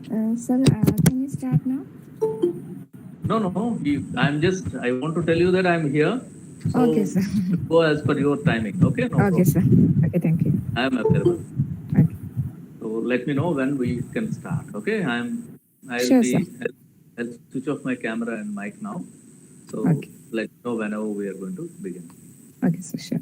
Sir, can you start now? No, I want to tell you that I'm here. So Okay, sir. go as per your timing. Okay, no Okay, problem. sir. Okay, thank you. I am available. Okay. So let me know when we can start. Okay, I'll Sure, sir. be, I'll switch off my camera and mic now. So Okay. let me know whenever we are going to begin. Okay, sir. Sure.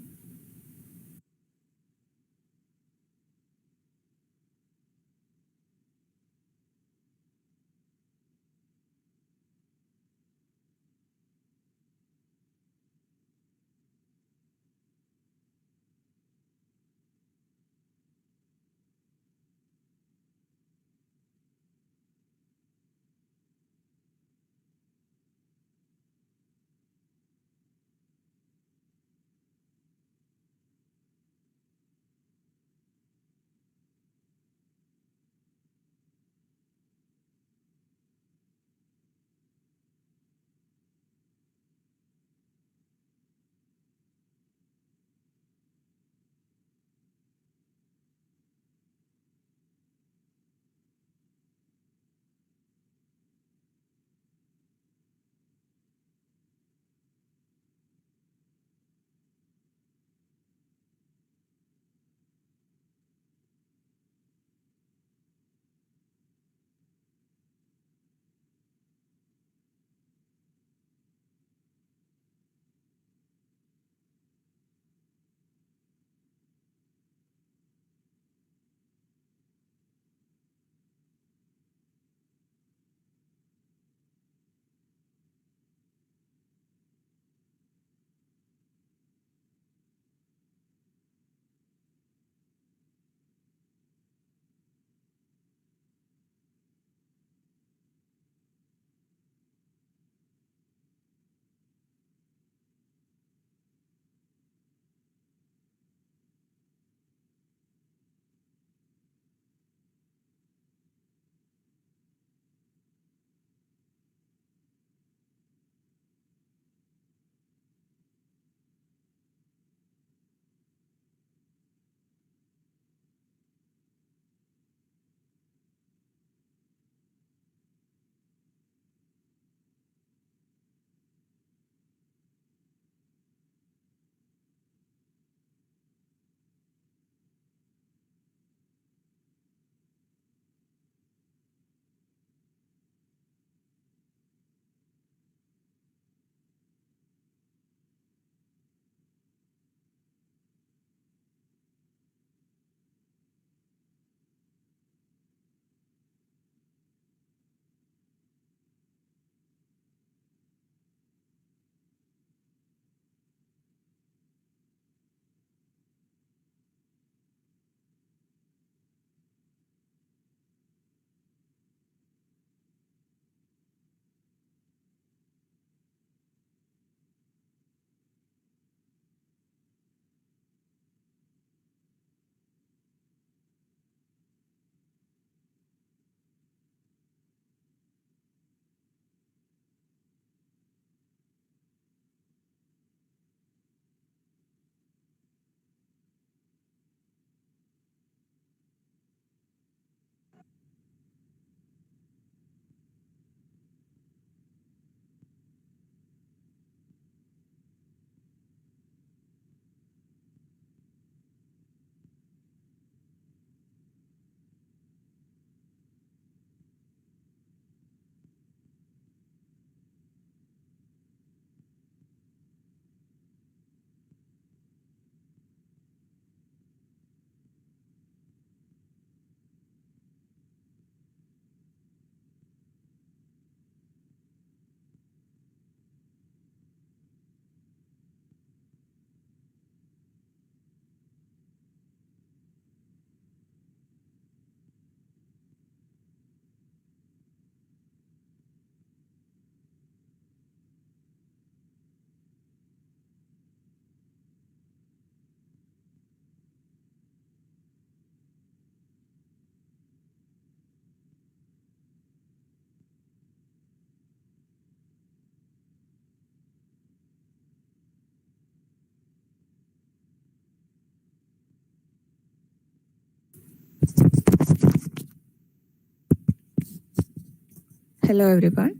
Hello, everyone.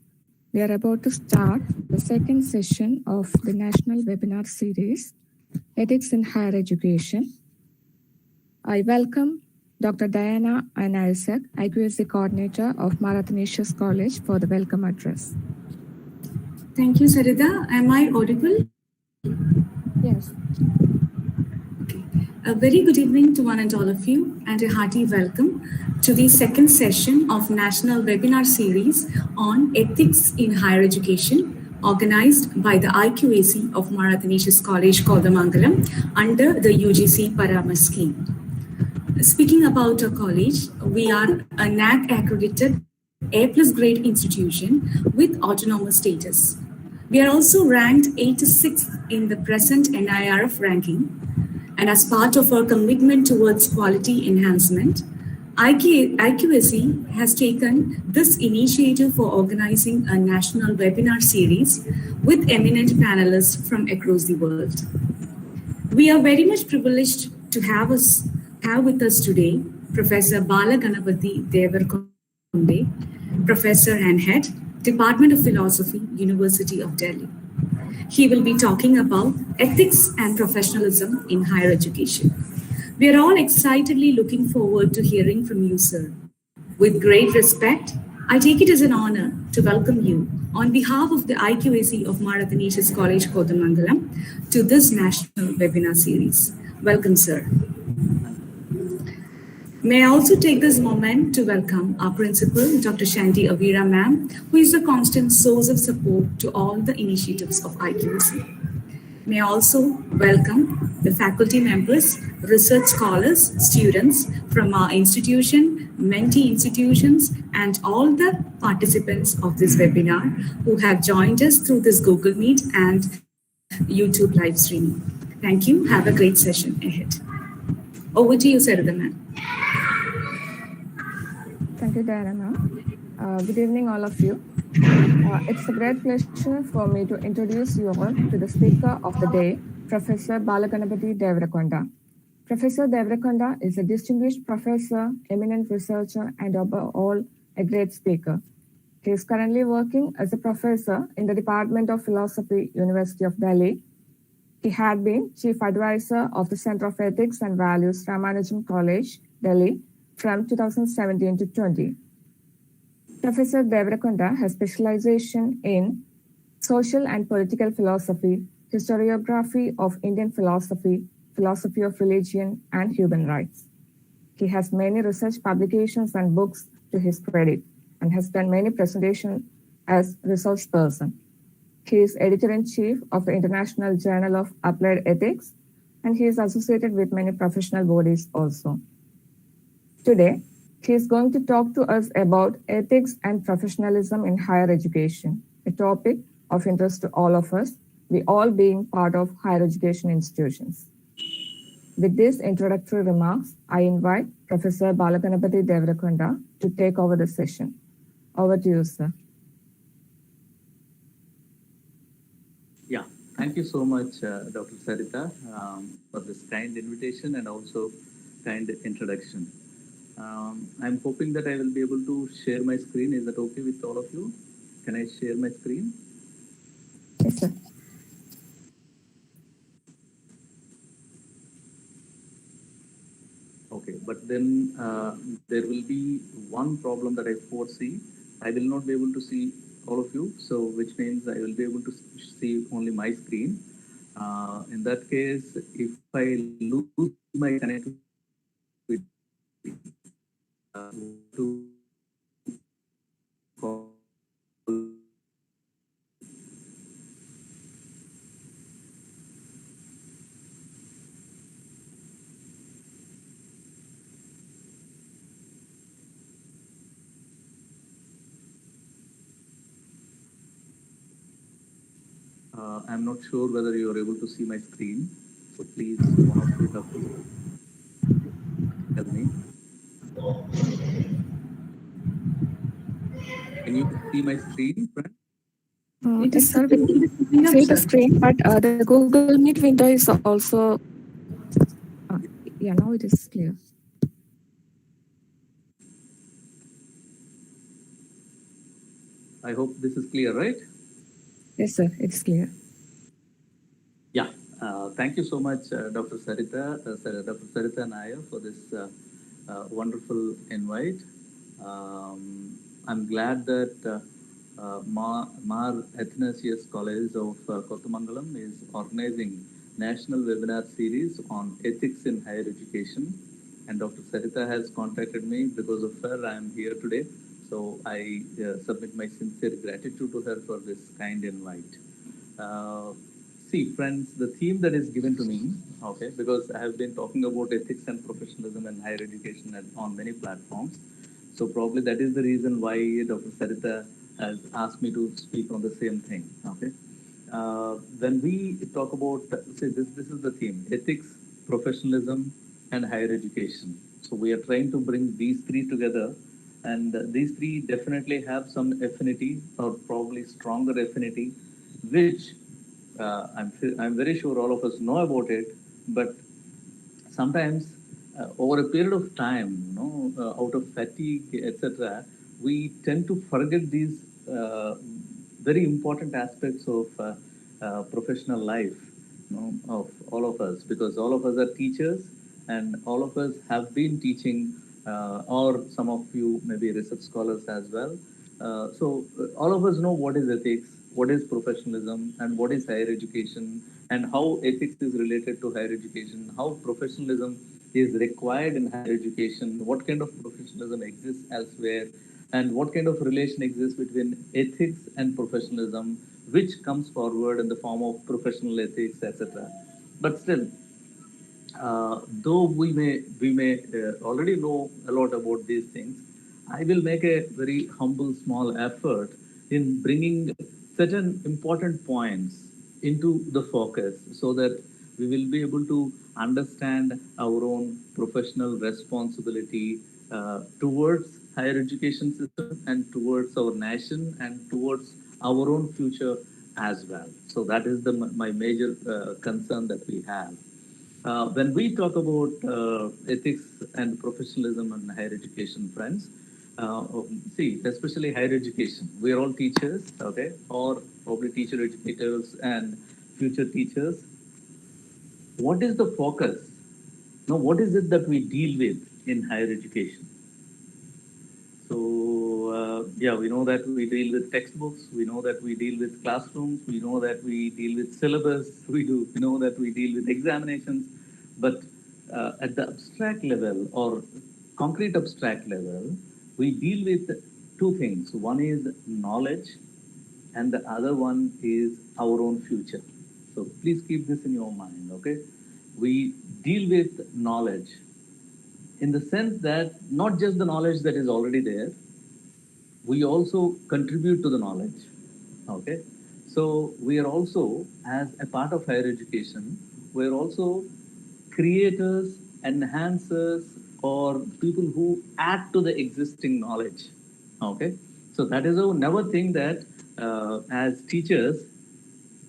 We are about to start the second session of the National Webinar Series, Ethics in Higher Education. I welcome Dr. Diana and Isaac, IQAC Coordinator of Marathonicius College, for the welcome address. Thank you, Sarita. Am I audible? Yes. Okay. A very good evening to one and all of you, and a hearty welcome to the second session of National Webinar Series on Ethics in Higher Education, organized by the IQAC of Marathonicius College, Kodamangalam, under the UGC paramarsh scheme. Speaking about our college, we are a NAC accredited A+ grade institution with autonomous status. We are also ranked 86th in the present NIRF ranking. And as part of our commitment towards quality enhancement, IQAC has taken this initiative for organizing a national webinar series with eminent panelists from across the world. We are very much privileged to have with us today Professor Bala Ganapathy Devarakonda, Professor and Head, Department of Philosophy, University of Delhi. He will be talking about ethics and professionalism in higher education. We are all excitedly looking forward to hearing from you, sir. With great respect, I take it as an honor to welcome you on behalf of the IQAC of Marathonicius College, Kodamangalam, to this national webinar series. Welcome, sir. May I also take this moment to welcome our principal, Dr. Shanti Avira ma'am, who is a constant source of support to all the initiatives of IQAC. May I also welcome the faculty members, research scholars, students from our institution, mentee institutions, and all the participants of this webinar who have joined us through this Google Meet and YouTube live streaming. Thank you. Have a great session ahead. Over to you, Sarada ma'am. Thank you, Diana. Good evening, all of you. It's a great pleasure for me to introduce you all to the speaker of the day, Professor Bala Ganapathy Devarakonda. Professor Devarakonda is a distinguished professor, eminent researcher, and above all, a great speaker. He is currently working as a professor in the Department of Philosophy, University of Delhi. He had been Chief Advisor of the Center of Ethics and Values, Ramanujam College, Delhi, from 2017 to 20. Professor Devarakonda has specialization in social and political philosophy, historiography of Indian philosophy, philosophy of religion, and human rights. He has many research publications and books to his credit and has done many presentations as resource person. He is editor-in-chief of the International Journal of Applied Ethics, and he is associated with many professional bodies also. Today, he is going to talk to us about ethics and professionalism in higher education, a topic of interest to all of us, we all being part of higher education institutions. With these introductory remarks, I invite Professor Bala Ganapathy Devarakonda to take over the session. Over to you, sir. Yeah, thank you so much, Dr. Sarita, for this kind invitation and also kind introduction. I'm hoping that I will be able to share my screen. Is that okay with all of you? Can I share my screen? Yes, sir. Okay, but then there will be one problem that I foresee. I will not be able to see all of you, so which means I will be able to see only my screen. In that case, if I lose my connectivity, to call I'm not sure whether you are able to see my screen, so please, one of you have to tell me. Can you see my screen, friend? Yes, sir. We see the screen, but the Google Meet window is also. Yeah, now it is clear. I hope this is clear, right? Yes, sir, it's clear. Yeah. Thank you so much, Dr. Dr. Sarita Nair, for this wonderful invite. I'm glad that Mar Athanasius College of Kottamangalam is organizing national webinar series on ethics in higher education. And Dr. Sarita has contacted me. Because of her, I am here today. So I submit my sincere gratitude to her for this kind invite. See, friends, the theme that is given to me, okay, because I have been talking about ethics and professionalism and higher education on many platforms. So probably that is the reason why Dr. Sarita has asked me to speak on the same thing. Okay. When we talk about, say, this is the theme: ethics, professionalism, and higher education. So we are trying to bring these three together, and these three definitely have some affinity, or probably stronger affinity, which I'm very sure all of us know about it, but sometimes over a period of time, out of fatigue, etc., we tend to forget these very important aspects of professional life, of all of us, because all of us are teachers and all of us have been teaching, or some of you may be research scholars as well. All of us know what is ethics, what is professionalism, and what is higher education, and how ethics is related to higher education, how professionalism is required in higher education, what kind of professionalism exists elsewhere, and what kind of relation exists between ethics and professionalism, which comes forward in the form of professional ethics, etc. But still, though we may already know a lot about these things, I will make a very humble small effort in bringing certain important points into the focus so that we will be able to understand our own professional responsibility towards higher education system and towards our nation and towards our own future as well. So that is my major concern that we have. When we talk about ethics and professionalism in higher education, friends, see, especially higher education, we are all teachers, okay, or probably teacher educators and future teachers. What is the focus? Now, what is it that we deal with in higher education? So, yeah, we know that we deal with textbooks, we know that we deal with classrooms, we know that we deal with syllabus, we know that we deal with examinations, but at the abstract level or concrete abstract level, we deal with two things. One is knowledge, and the other one is our own future. So please keep this in your mind, okay? We deal with knowledge in the sense that not just the knowledge that is already there, we also contribute to the knowledge. Okay, so we are also, as a part of higher education, we are also creators, enhancers, or people who add to the existing knowledge. Okay, so that is how never think that as teachers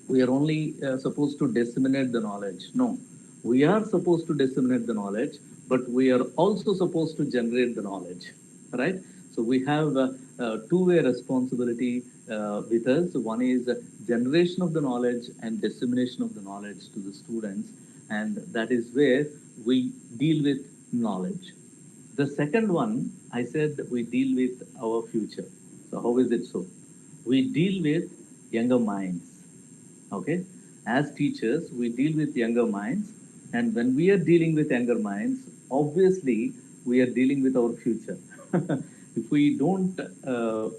we are only supposed to disseminate the knowledge. No, we are supposed to disseminate the knowledge, but we are also supposed to generate the knowledge, right? So we have two-way responsibility with us. One is generation of the knowledge and dissemination of the knowledge to the students, and that is where we deal with knowledge. The second one, I said we deal with our future. So how is it so? We deal with younger minds. Okay, as teachers, we deal with younger minds, and when we are dealing with younger minds, obviously we are dealing with our future. If we don't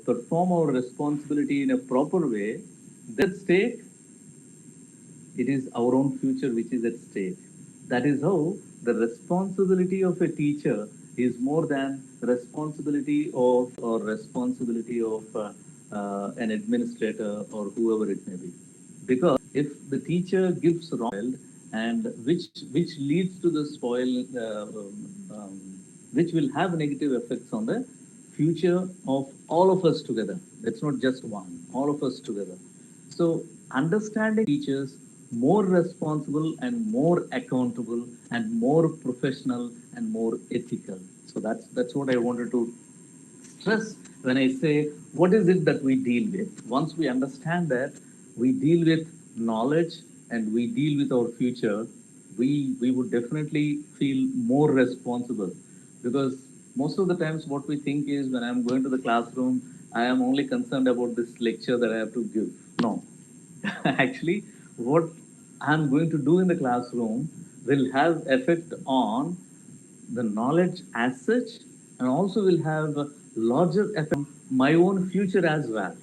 perform our responsibility in a proper way, that stake, it is our own future which is at stake. That is how the responsibility of a teacher is more than responsibility of or responsibility of an administrator or whoever it may be. Because if the teacher gives wrong, and which leads to the spoil, which will have negative effects on the future of all of us together. That's not just one, all of us together. So understanding teachers more responsible and more accountable and more professional and more ethical. So that's what I wanted to stress when I say, what is it that we deal with? Once we understand that we deal with knowledge and we deal with our future, we would definitely feel more responsible, because most of the times what we think is, when I'm going to the classroom, I am only concerned about this lecture that I have to give. No, actually, what I'm going to do in the classroom will have effect on the knowledge as such, and also will have a larger effect on my own future as well.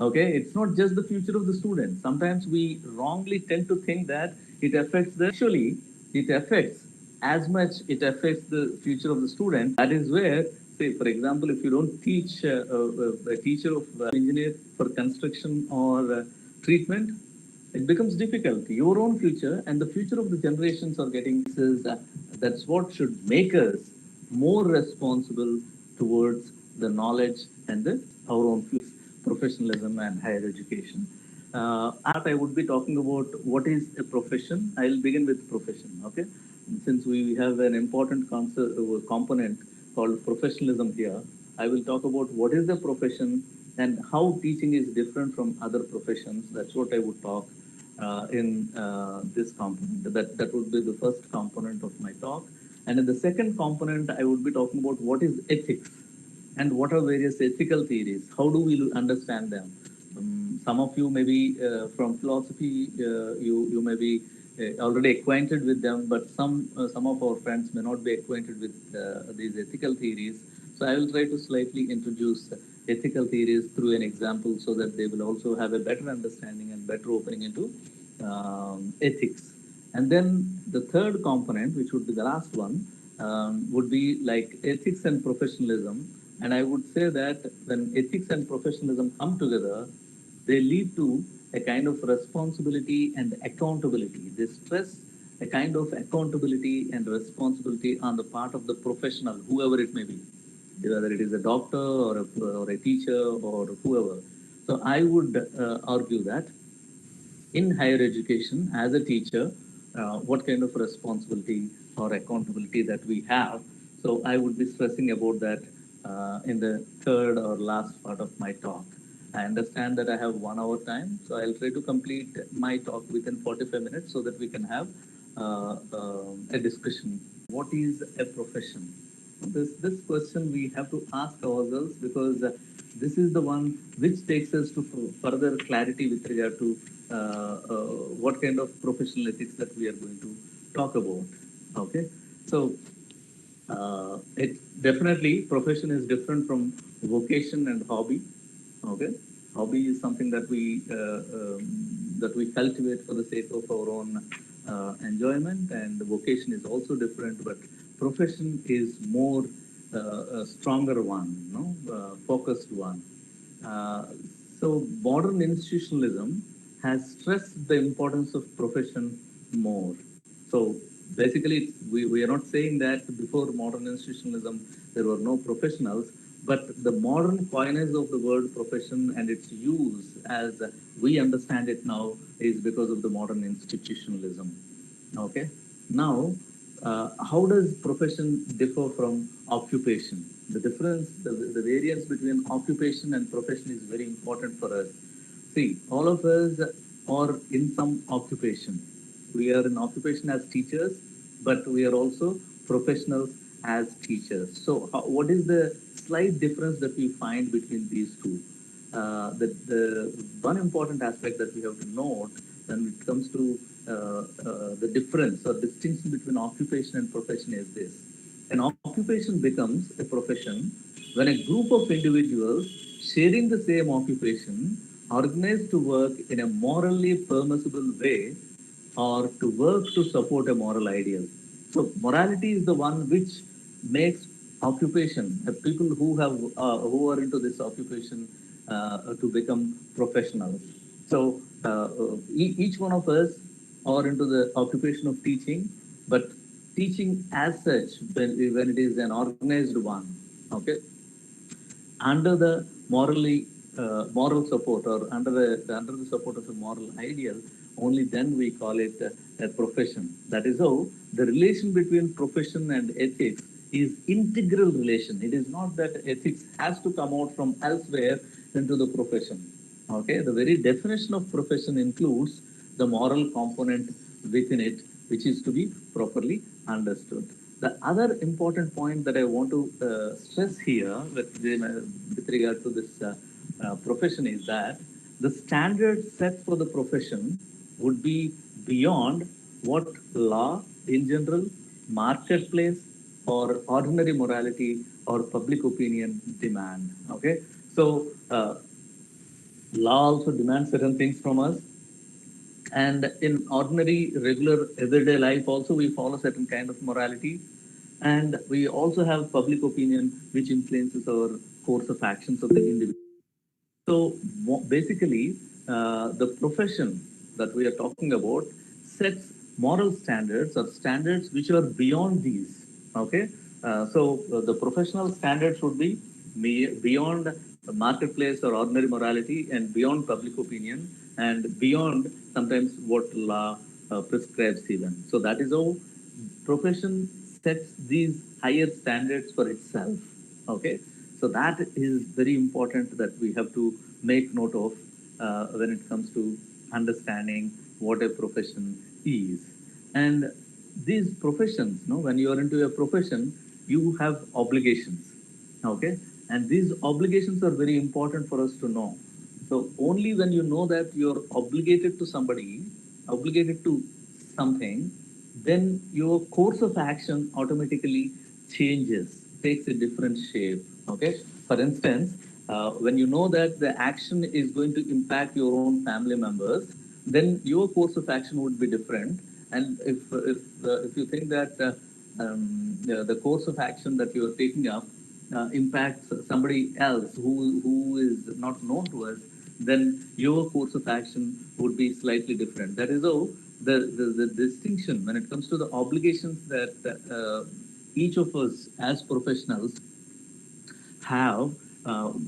Okay, it's not just the future of the student. Sometimes we wrongly tend to think that it affects the, actually it affects, as much it affects the future of the student. That is where, say for example, if you don't teach a teacher of engineer for construction or treatment, it becomes difficult. Your own future and the future of the generations are getting that's what should make us more responsible towards the knowledge and our own future, professionalism and higher education. I would be talking about what is a profession. I'll begin with profession. Okay, since we have an important component called professionalism here, I will talk about what is the profession and how teaching is different from other professions. That's what I would talk in this component. That would be the first component of my talk. And in the second component, I would be talking about what is ethics and what are various ethical theories. How do we understand them? Some of you may be from philosophy, you may be already acquainted with them, but some of our friends may not be acquainted with these ethical theories. So I will try to slightly introduce ethical theories through an example, so that they will also have a better understanding and better opening into ethics. And then the third component, which would be the last one, would be like ethics and professionalism. And I would say that when ethics and professionalism come together, they lead to a kind of responsibility and accountability. They stress a kind of accountability and responsibility on the part of the professional, whoever it may be, whether it is a doctor or a teacher or whoever. So I would argue that in higher education, as a teacher, what kind of responsibility or accountability that we have. So I would be stressing about that in the third or last part of my talk. I understand that I have 1 hour time, so I'll try to complete my talk within 45 minutes, so that we can have a discussion. What is a profession? This question we have to ask ourselves, because this is the one which takes us to further clarity with regard to what kind of professional ethics that we are going to talk about. Okay, so it definitely, profession is different from vocation and hobby. Okay, hobby is something that we cultivate for the sake of our own enjoyment, and vocation is also different. But profession is more a stronger one, focused one. Uh, so modern institutionalism has stressed the importance of profession more. So basically, we are not saying that before modern institutionalism there were no professionals, but the modern coinage of the word profession and its use as we understand it now is because of the modern institutionalism. Okay. Now, how does profession differ from occupation? The difference, the variance between occupation and profession is very important for us. See, all of us are in some occupation. We are in occupation as teachers, but we are also professionals as teachers. So, what is the slight difference that we find between these two? The one important aspect that we have to note when it comes to the difference or distinction between occupation and profession is this. An occupation becomes a profession when a group of individuals sharing the same occupation organize to work in a morally permissible way, or to work to support a moral ideal. So morality is the one which makes occupation, people who are into this occupation to become professionals. So each one of us are into the occupation of teaching, but teaching as such, when it is an organized one, okay, under the moral support, or under the support of a moral ideal, only then we call it a profession. That is how the relation between profession and ethics is integral relation. It is not that ethics has to come out from elsewhere into the profession. Okay, the very definition of profession includes the moral component within it, which is to be properly understood. The other important point that I want to stress here with regard to this profession is that the standard set for the profession would be beyond what law in general, marketplace, or ordinary morality or public opinion demand. Okay, so law also demands certain things from us, and in ordinary regular everyday life also we follow certain kind of morality, and we also have public opinion which influences our course of actions of the individual. So basically, the profession that we are talking about sets moral standards or standards which are beyond these. Okay, the professional standards would be beyond the marketplace or ordinary morality, and beyond public opinion, and beyond sometimes what law prescribes even. So that is how profession sets these higher standards for itself. Okay, so that is very important that we have to make note of when it comes to understanding what a profession is. And these professions, when you are into a profession, you have obligations. Okay, and these obligations are very important for us to know. So only when you know that you're obligated to somebody, obligated to something, then your course of action automatically changes, takes a different shape. Okay, for instance, when you know that the action is going to impact your own family members, then your course of action would be different. And if you think that the course of action that you are taking up impacts somebody else who is not known to us, then your course of action would be slightly different. That is how the distinction when it comes to the obligations that each of us as professionals have,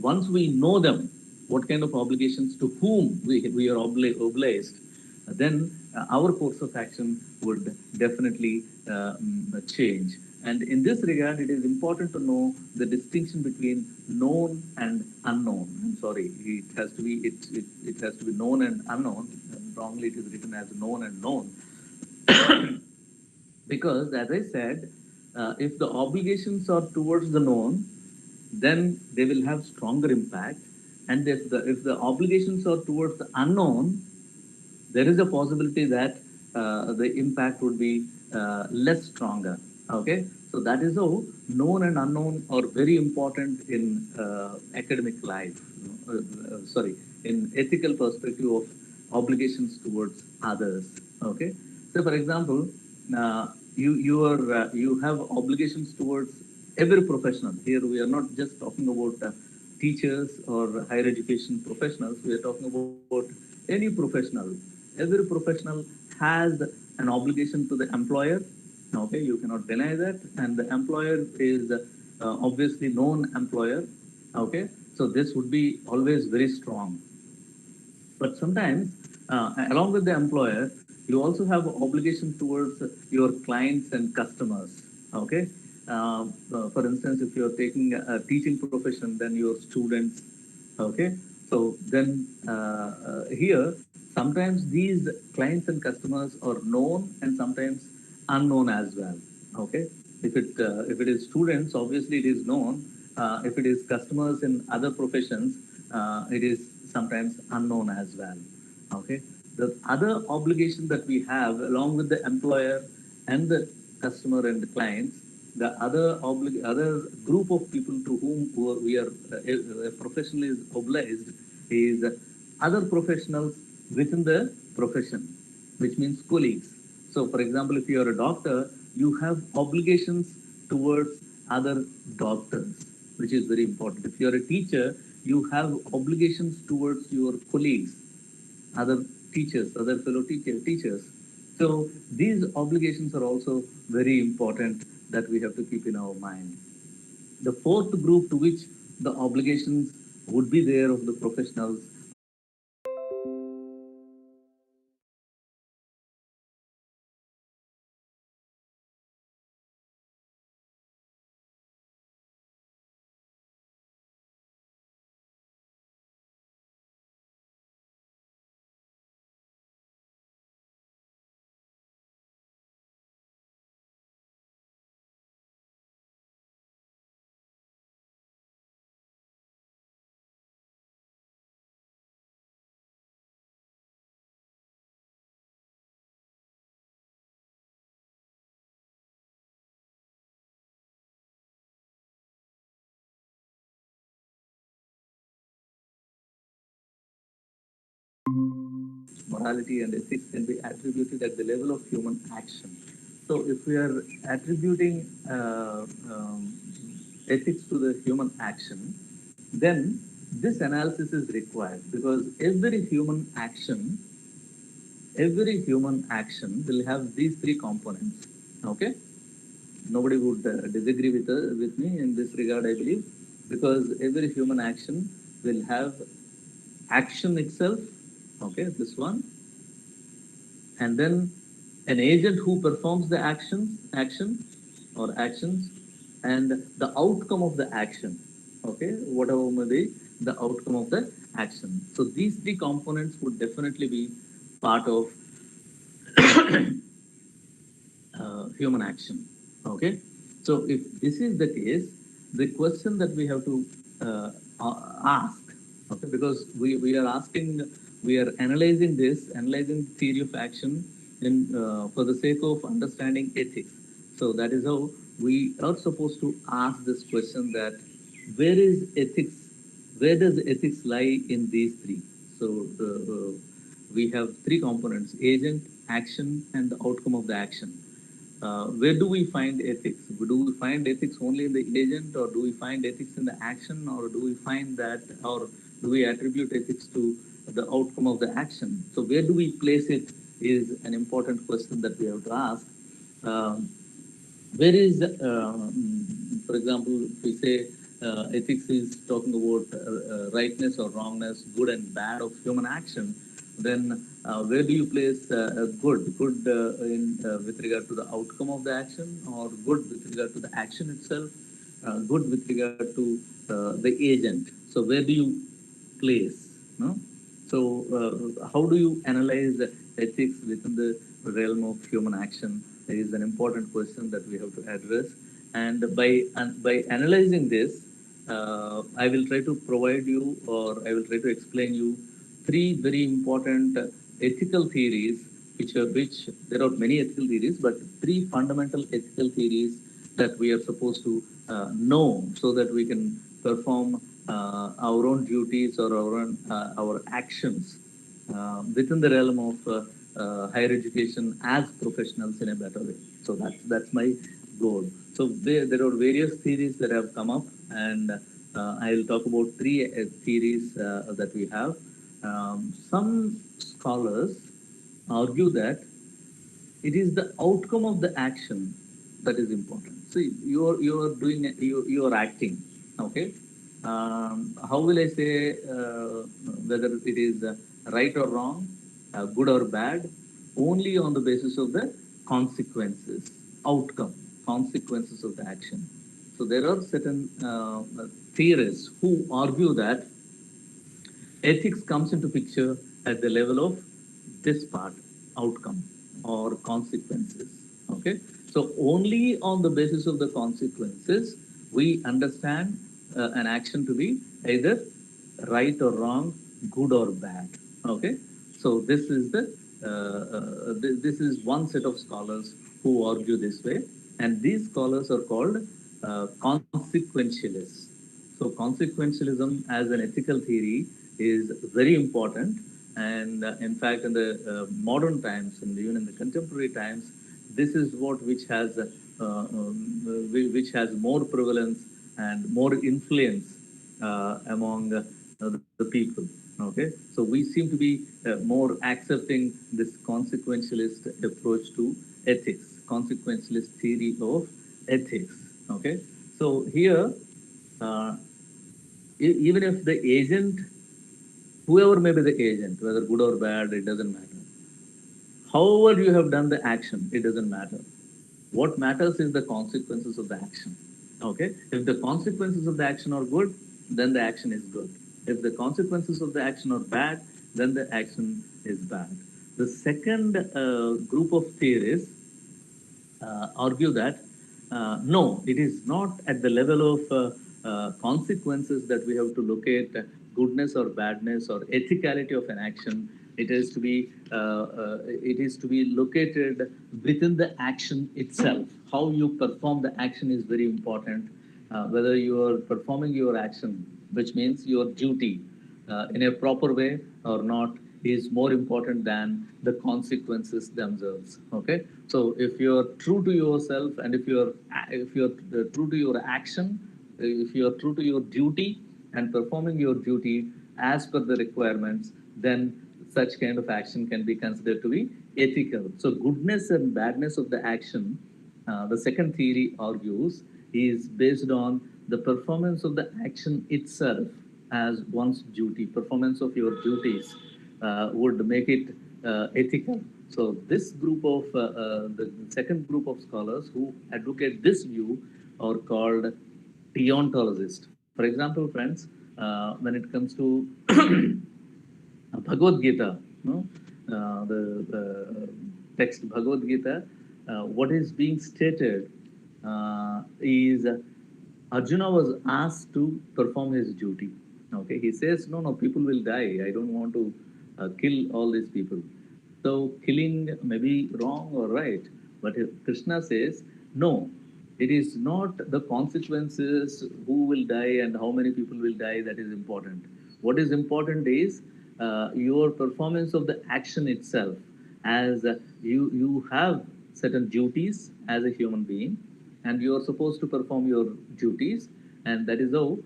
once we know them, what kind of obligations to whom we are obliged, then our course of action would definitely change. And in this regard, it is important to know the distinction between known and unknown. I'm sorry, it has to be known and unknown. Wrongly, it is written as known and known. Because, as I said, if the obligations are towards the known, then they will have stronger impact. And if the obligations are towards the unknown, there is a possibility that the impact would be less stronger. Okay, so that is how known and unknown are very important in academic life. Sorry, in ethical perspective of obligations towards others. Okay, so for example, you have obligations towards every professional. Here we are not just talking about teachers or higher education professionals. We are talking about any professional. Every professional has an obligation to the employer. Okay, you cannot deny that, and the employer is obviously known employer. Okay, so this would be always very strong. But sometimes, along with the employer, you also have obligation towards your clients and customers. Okay, for instance, if you're taking a teaching profession, then your students. Okay, so then here sometimes these clients and customers are known and sometimes unknown as well. Okay, if it is students, obviously it is known. If it is customers in other professions, it is sometimes unknown as well. Okay, the other obligation that we have along with the employer and the customer and the clients, the other group of people to whom we are professionally is obliged is other professionals within the profession, which means colleagues. So, for example, if you are a doctor, you have obligations towards other doctors, which is very important. If you are a teacher, you have obligations towards your colleagues, other teachers, other fellow teachers. So these obligations are also very important that we have to keep in our mind. The fourth group to which the obligations would be there of the professionals morality and ethics can be attributed at the level of human action. So if we are attributing ethics to the human action, then this analysis is required because every human action will have these three components. Okay, nobody would disagree with me in this regard, I believe, because every human action will have action itself. Okay, this one, and then an agent who performs the action or actions, and the outcome of the action. Okay, whatever may be the outcome of the action. So these three components would definitely be part of human action. Okay, so if this is the case, the question that we have to ask, okay, because we are asking, we are analyzing theory of action in for the sake of understanding ethics. So that is how we are supposed to ask this question: that where is ethics? Where does ethics lie in these three? So we have three components: agent, action, and the outcome of the action. Where do we find ethics? Do we find ethics only in the agent, or do we find ethics in the action, or do we find that, or do we attribute ethics to the outcome of the action? So where do we place it is an important question that we have to ask. Where is, for example, if we say ethics is talking about rightness or wrongness, good and bad of human action, then where do you place good? Good with regard to the outcome of the action, or good with regard to the action itself? Good with regard to the agent. So where do you place? No? So how do you analyze ethics within the realm of human action? Is an important question that we have to address. And by analyzing this, I will try to provide you, or I will try to explain you three very important ethical theories, which there are many ethical theories, but three fundamental ethical theories that we are supposed to know, so that we can perform our own duties or our actions within the realm of higher education as professionals in a better way. So that's my goal. So there are various theories that have come up, and I'll talk about three theories that we have. Some scholars argue that it is the outcome of the action that is important. See, you're acting. Okay, how will I say whether it is right or wrong, good or bad? Only on the basis of the consequences, outcome, consequences of the action. So there are certain theorists who argue that ethics comes into picture at the level of this part, outcome or consequences. Okay, so only on the basis of the consequences we understand an action to be either right or wrong, good or bad. Okay, so this is one set of scholars who argue this way, and these scholars are called consequentialists. So consequentialism as an ethical theory is very important, and in fact, in the modern times, and even in the contemporary times, this is which has more prevalence and more influence among the people. Okay, so we seem to be more accepting this consequentialist approach to ethics, consequentialist theory of ethics. Okay, so here, uh, even if the agent, whoever may be the agent, whether good or bad, it doesn't matter. However, you have done the action, it doesn't matter. What matters is the consequences of the action. Okay? If the consequences of the action are good, then the action is good. If the consequences of the action are bad, then the action is bad. The second group of theorists argue that no, it is not at the level of consequences that we have to locate goodness or badness or ethicality of an action. It is to be located within the action itself. How you perform the action is very important. Whether you are performing your action, which means your duty, in a proper way or not, is more important than the consequences themselves. Okay, so if you're true to yourself, and if you're true to your action, if you're true to your duty and performing your duty as per the requirements, then such kind of action can be considered to be ethical. So goodness and badness of the action, the second theory argues, is based on the performance of the action itself as one's duty. Performance of your duties would make it ethical. So this group of the second group of scholars who advocate this view are called deontologists. For example, friends, when it comes to Bhagavad Gita, no? The text Bhagavad Gita, what is being stated is Arjuna was asked to perform his duty. Okay, he says, no, people will die. I don't want to kill all these people. So killing may be wrong or right, but Krishna says, no, it is not the consequences, who will die and how many people will die, that is important. What is important is your performance of the action itself, as you have certain duties as a human being, and you are supposed to perform your duties, and that is how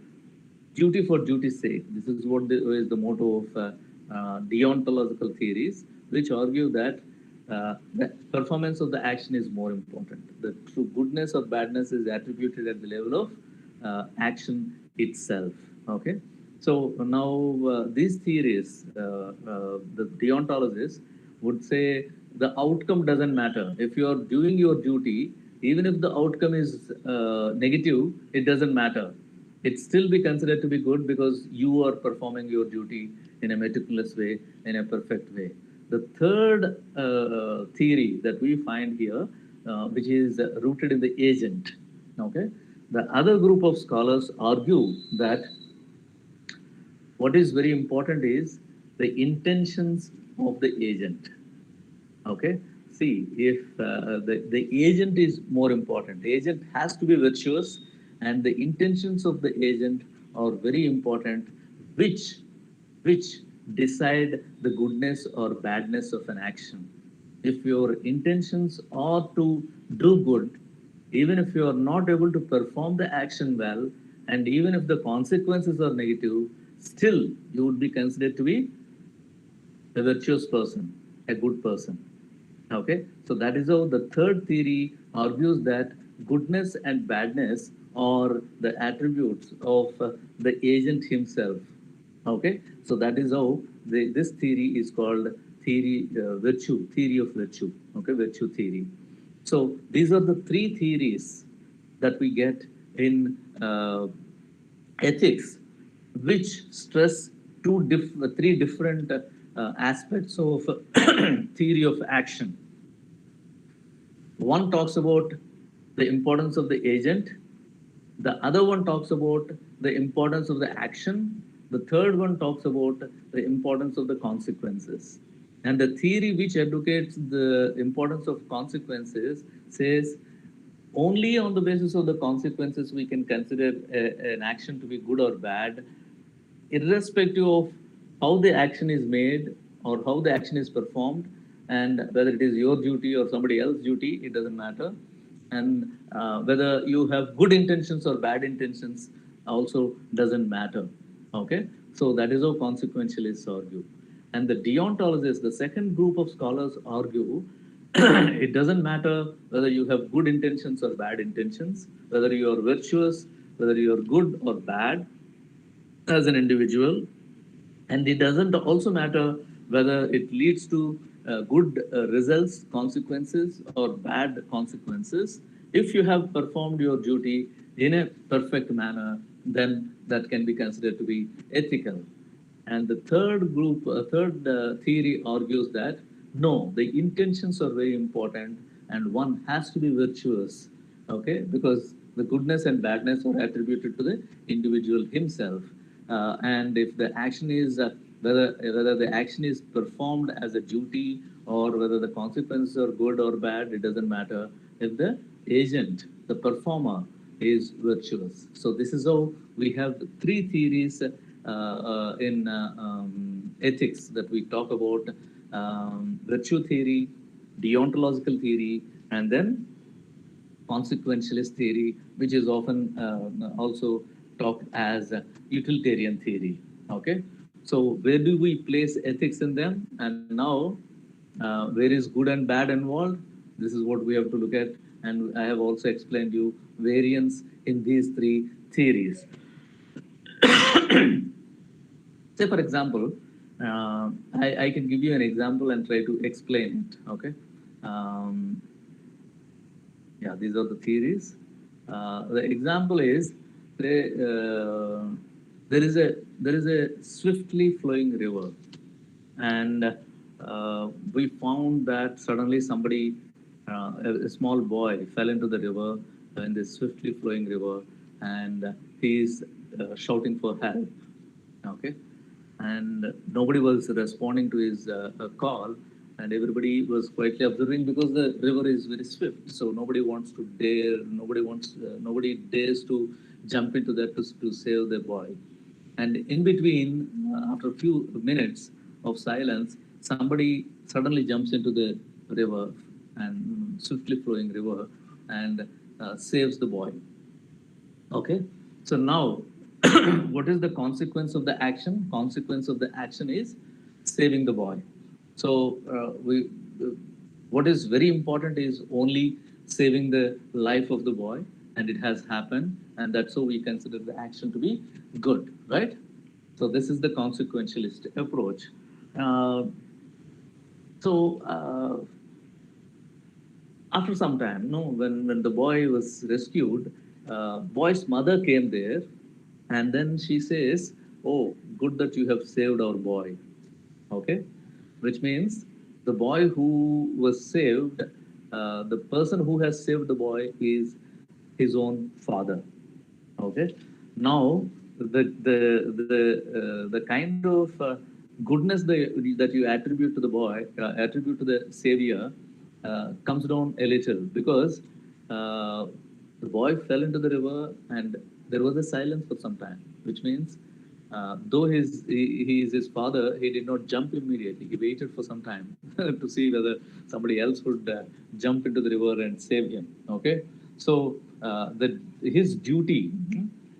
duty for duty's sake. This is what is the motto of deontological theories, which argue that the performance of the action is more important. The true goodness or badness is attributed at the level of action itself. Okay, so now these theories, the deontologists would say the outcome doesn't matter. If you are doing your duty, even if the outcome is negative, it doesn't matter. It still be considered to be good because you are performing your duty in a meticulous way, in a perfect way. The third theory that we find here, which is rooted in the agent. Okay, the other group of scholars argue that what is very important is the intentions of the agent. Okay, see, if the agent is more important, the agent has to be virtuous, and the intentions of the agent are very important, which decide the goodness or badness of an action. If your intentions are to do good, even if you are not able to perform the action well, and even if the consequences are negative, still you would be considered to be a virtuous person, a good person. Okay, so that is how the third theory argues that goodness and badness are the attributes of the agent himself. Okay, so that is how this theory is called theory theory of virtue. Okay, virtue theory. So these are the three theories that we get in ethics, which stress three different aspects of theory of action. One talks about the importance of the agent. The other one talks about the importance of the action. The third one talks about the importance of the consequences. And the theory which advocates the importance of consequences says only on the basis of the consequences we can consider an action to be good or bad, irrespective of how the action is made or how the action is performed, and whether it is your duty or somebody else's duty, it doesn't matter. And whether you have good intentions or bad intentions also doesn't matter. Okay, so that is how consequentialists argue. And the deontologists, the second group of scholars, argue it doesn't matter whether you have good intentions or bad intentions, whether you are virtuous, whether you are good or bad as an individual, and it doesn't also matter whether it leads to good results, consequences, or bad consequences. If you have performed your duty in a perfect manner, then that can be considered to be ethical. And the third group, theory argues that no, the intentions are very important, and one has to be virtuous. Okay, because the goodness and badness are attributed to the individual himself. And if the action is whether the action is performed as a duty or whether the consequences are good or bad, it doesn't matter if the agent, the performer, is virtuous. So this is how we have three theories in ethics that we talk about virtue theory, deontological theory, and then consequentialist theory, which is often also talked as utilitarian theory. Okay, so where do we place ethics in them? And now, where is good and bad involved? This is what we have to look at, and I have also explained you variance in these three theories. Say, for example, I can give you an example and try to explain it. Okay. Um, yeah, these are the theories. The example is there is a swiftly flowing river, and we found that suddenly somebody, a small boy, fell into the river in this swiftly flowing river, and he is shouting for help. Okay, and nobody was responding to his call, and everybody was quietly observing because the river is very swift. So nobody dares to jump into that to save the boy. And in between, after a few minutes of silence, somebody suddenly jumps into the river and swiftly flowing river and saves the boy. Okay, so now what is the consequence of the action? Consequence of the action is saving the boy. So what is very important is only saving the life of the boy, and it has happened, and that's how we consider the action to be good, right? So this is the consequentialist approach. Uh, so after some time, no, when the boy was rescued, boy's mother came there, and then she says, "Oh, good that you have saved our boy." Okay, which means the boy who was saved, the person who has saved the boy is his own father. Okay, now the kind of goodness that you attribute to the boy, attribute to the savior, comes down a little because uh, the boy fell into the river and there was a silence for some time, which means though he is his father, he did not jump immediately. He waited for some time to see whether somebody else would jump into the river and save him. Okay, so his duty,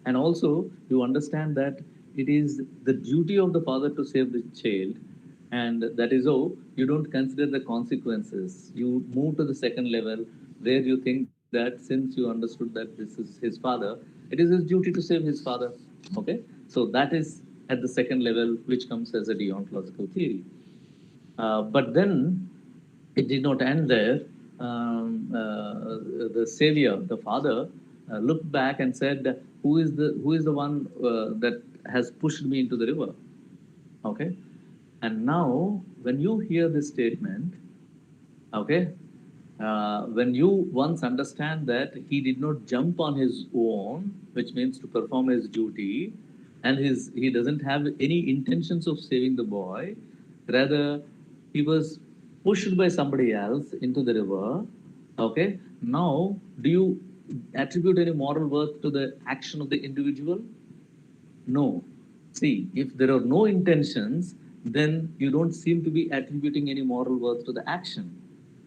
and also you understand that it is the duty of the father to save the child, and that is how you don't consider the consequences. You move to the second level where you think that since you understood that this is his father, it is his duty to save his father. Okay, so that is at the second level, which comes as a deontological theory. But then it did not end there. The savior, the father, looked back and said, "Who is the one that has pushed me into the river?" Okay, and now when you hear this statement, okay, when you once understand that he did not jump on his own, which means to perform his duty, and he doesn't have any intentions of saving the boy, rather he was pushed by somebody else into the river. Okay, now do you attribute any moral worth to the action of the individual? No. See, if there are no intentions, then you don't seem to be attributing any moral worth to the action.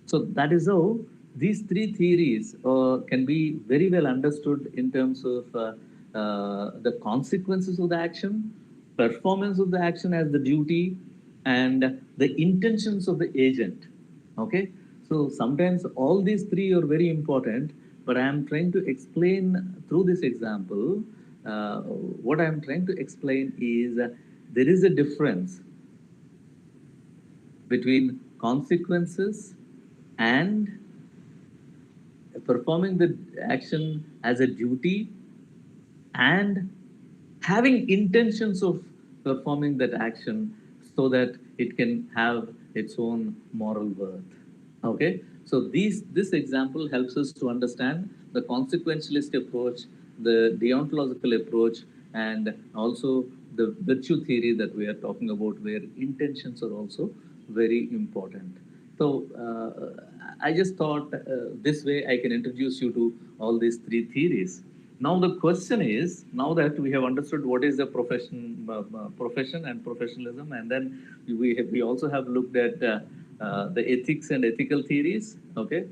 So that is how these three theories can be very well understood in terms of the consequences of the action, performance of the action as the duty, and the intentions of the agent. Okay, so sometimes all these three are very important, but I am trying to explain through this example. What I am trying to explain is there is a difference between consequences and performing the action as a duty and having intentions of performing that action so that it can have its own moral worth. Okay, so this example helps us to understand the consequentialist approach, the deontological approach, and also the virtue theory that we are talking about, where intentions are also very important. So I just thought this way I can introduce you to all these three theories. Now the question is, now that we have understood what is the profession and professionalism, and then we also have looked at the ethics and ethical theories. Okay.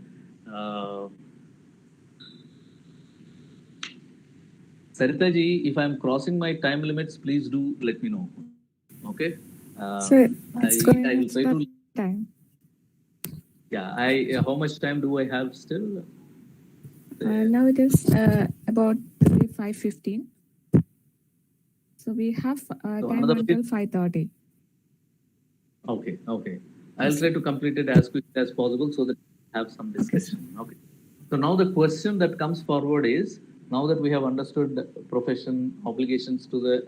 Uh, Sarita ji, if I'm crossing my time limits, please do let me know. Okay. Sir, it's going I will try to. time. Yeah. How much time do I have still? Now it is about 5:15. So we have time until 5:30. Okay, okay. I'll try to complete it as quick as possible so that we have some discussion. Okay. So now the question that comes forward is, now that we have understood the profession, obligations to the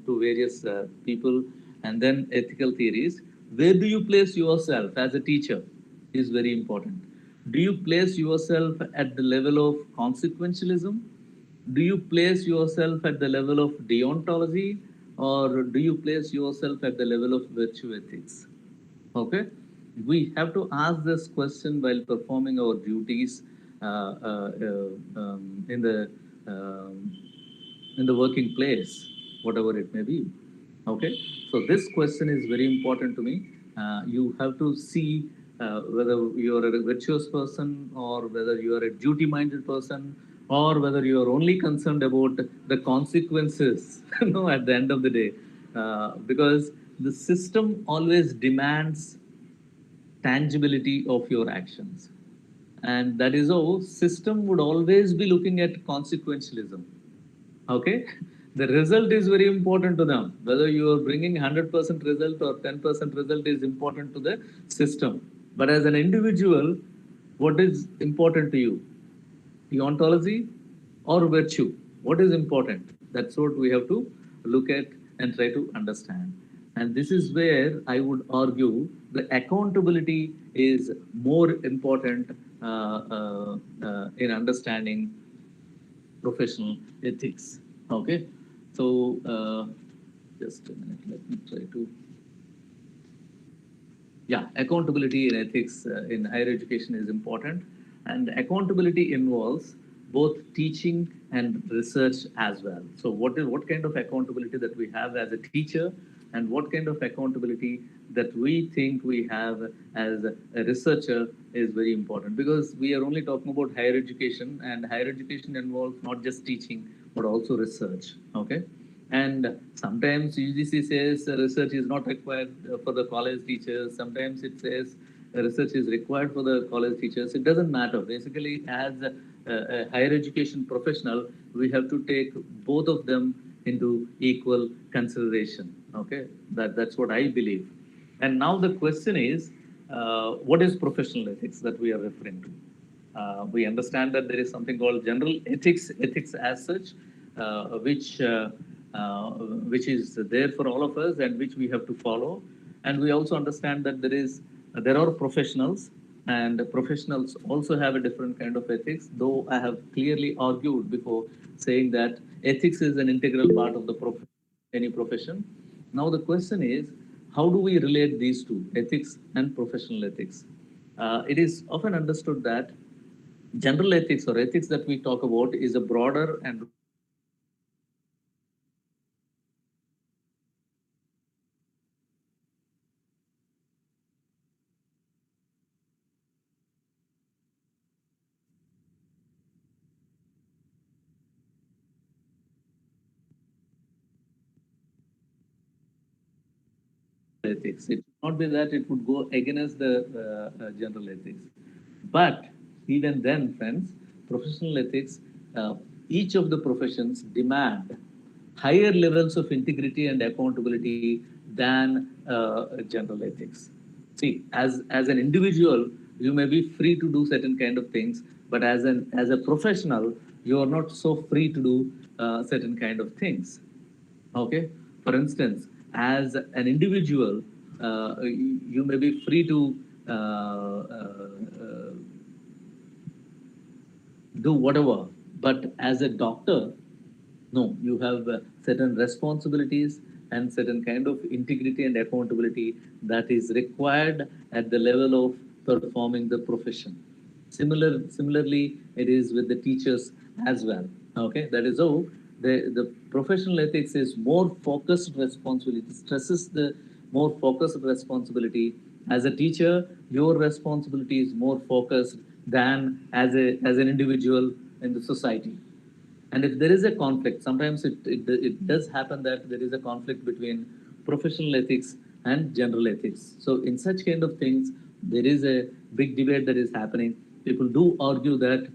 to various people, and then ethical theories, where do you place yourself as a teacher is very important. Do you place yourself at the level of consequentialism? Do you place yourself at the level of deontology, or do you place yourself at the level of virtue ethics? Okay, we have to ask this question while performing our duties in the um, in the working place, whatever it may be. Okay, so this question is very important to me. You have to see whether you are a virtuous person or whether you are a duty-minded person or whether you are only concerned about the consequences. At the end of the day, because the system always demands tangibility of your actions, and that is how system would always be looking at consequentialism. Okay, the result is very important to them. Whether you are bringing 100% result or 10% result is important to the system. But as an individual, what is important to you? Deontology or virtue? What is important? That's what we have to look at and try to understand. And this is where I would argue the accountability is more important in understanding professional ethics. Okay, so just a minute, let me try to. Yeah, accountability in ethics in higher education is important, and accountability involves both teaching and research as well. So, what kind of accountability that we have as a teacher, and what kind of accountability that we think we have as a researcher is very important, because we are only talking about higher education, and higher education involves not just teaching but also research. Okay, and sometimes UGC says research is not required for the college teachers. Sometimes it says research is required for the college teachers. It doesn't matter. Basically, as a higher education professional, we have to take both of them into equal consideration. Okay, that's what I believe. And now the question is, what is professional ethics that we are referring to? We understand that there is something called general ethics as such, which which is there for all of us and which we have to follow. And we also understand that there are professionals, and professionals also have a different kind of ethics. Though I have clearly argued before, saying that ethics is an integral part of any profession. Now the question is, how do we relate these two, ethics and professional ethics? It is often understood that general ethics or ethics that we talk about is a broader and ethics. It should not be that it would go against the general ethics. But even then, friends, professional ethics, each of the professions demand higher levels of integrity and accountability than general ethics. See, as an individual, you may be free to do certain kind of things, but as a professional, you are not so free to do certain kind of things. Okay, for instance, as an individual, you may be free to do whatever, but as a doctor, no, you have certain responsibilities and certain kind of integrity and accountability that is required at the level of performing the profession. Similarly, it is with the teachers as well. Okay, that is how the professional ethics is more focused responsibility. It stresses the more focused responsibility. As a teacher, your responsibility is more focused than as an individual in the society. And if there is a conflict, sometimes it does happen that there is a conflict between professional ethics and general ethics. So in such kind of things, there is a big debate that is happening. People do argue that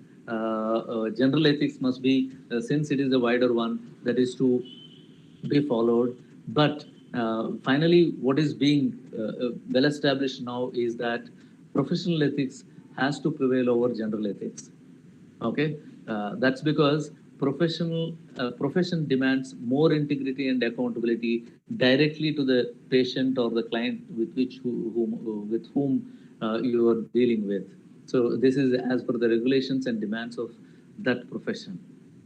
general ethics must be, since it is a wider one, that is to be followed. But finally, what is being well established now is that professional ethics has to prevail over general ethics. Okay, that's because profession demands more integrity and accountability directly to the patient or the client with whom you are dealing with. So this is as per the regulations and demands of that profession.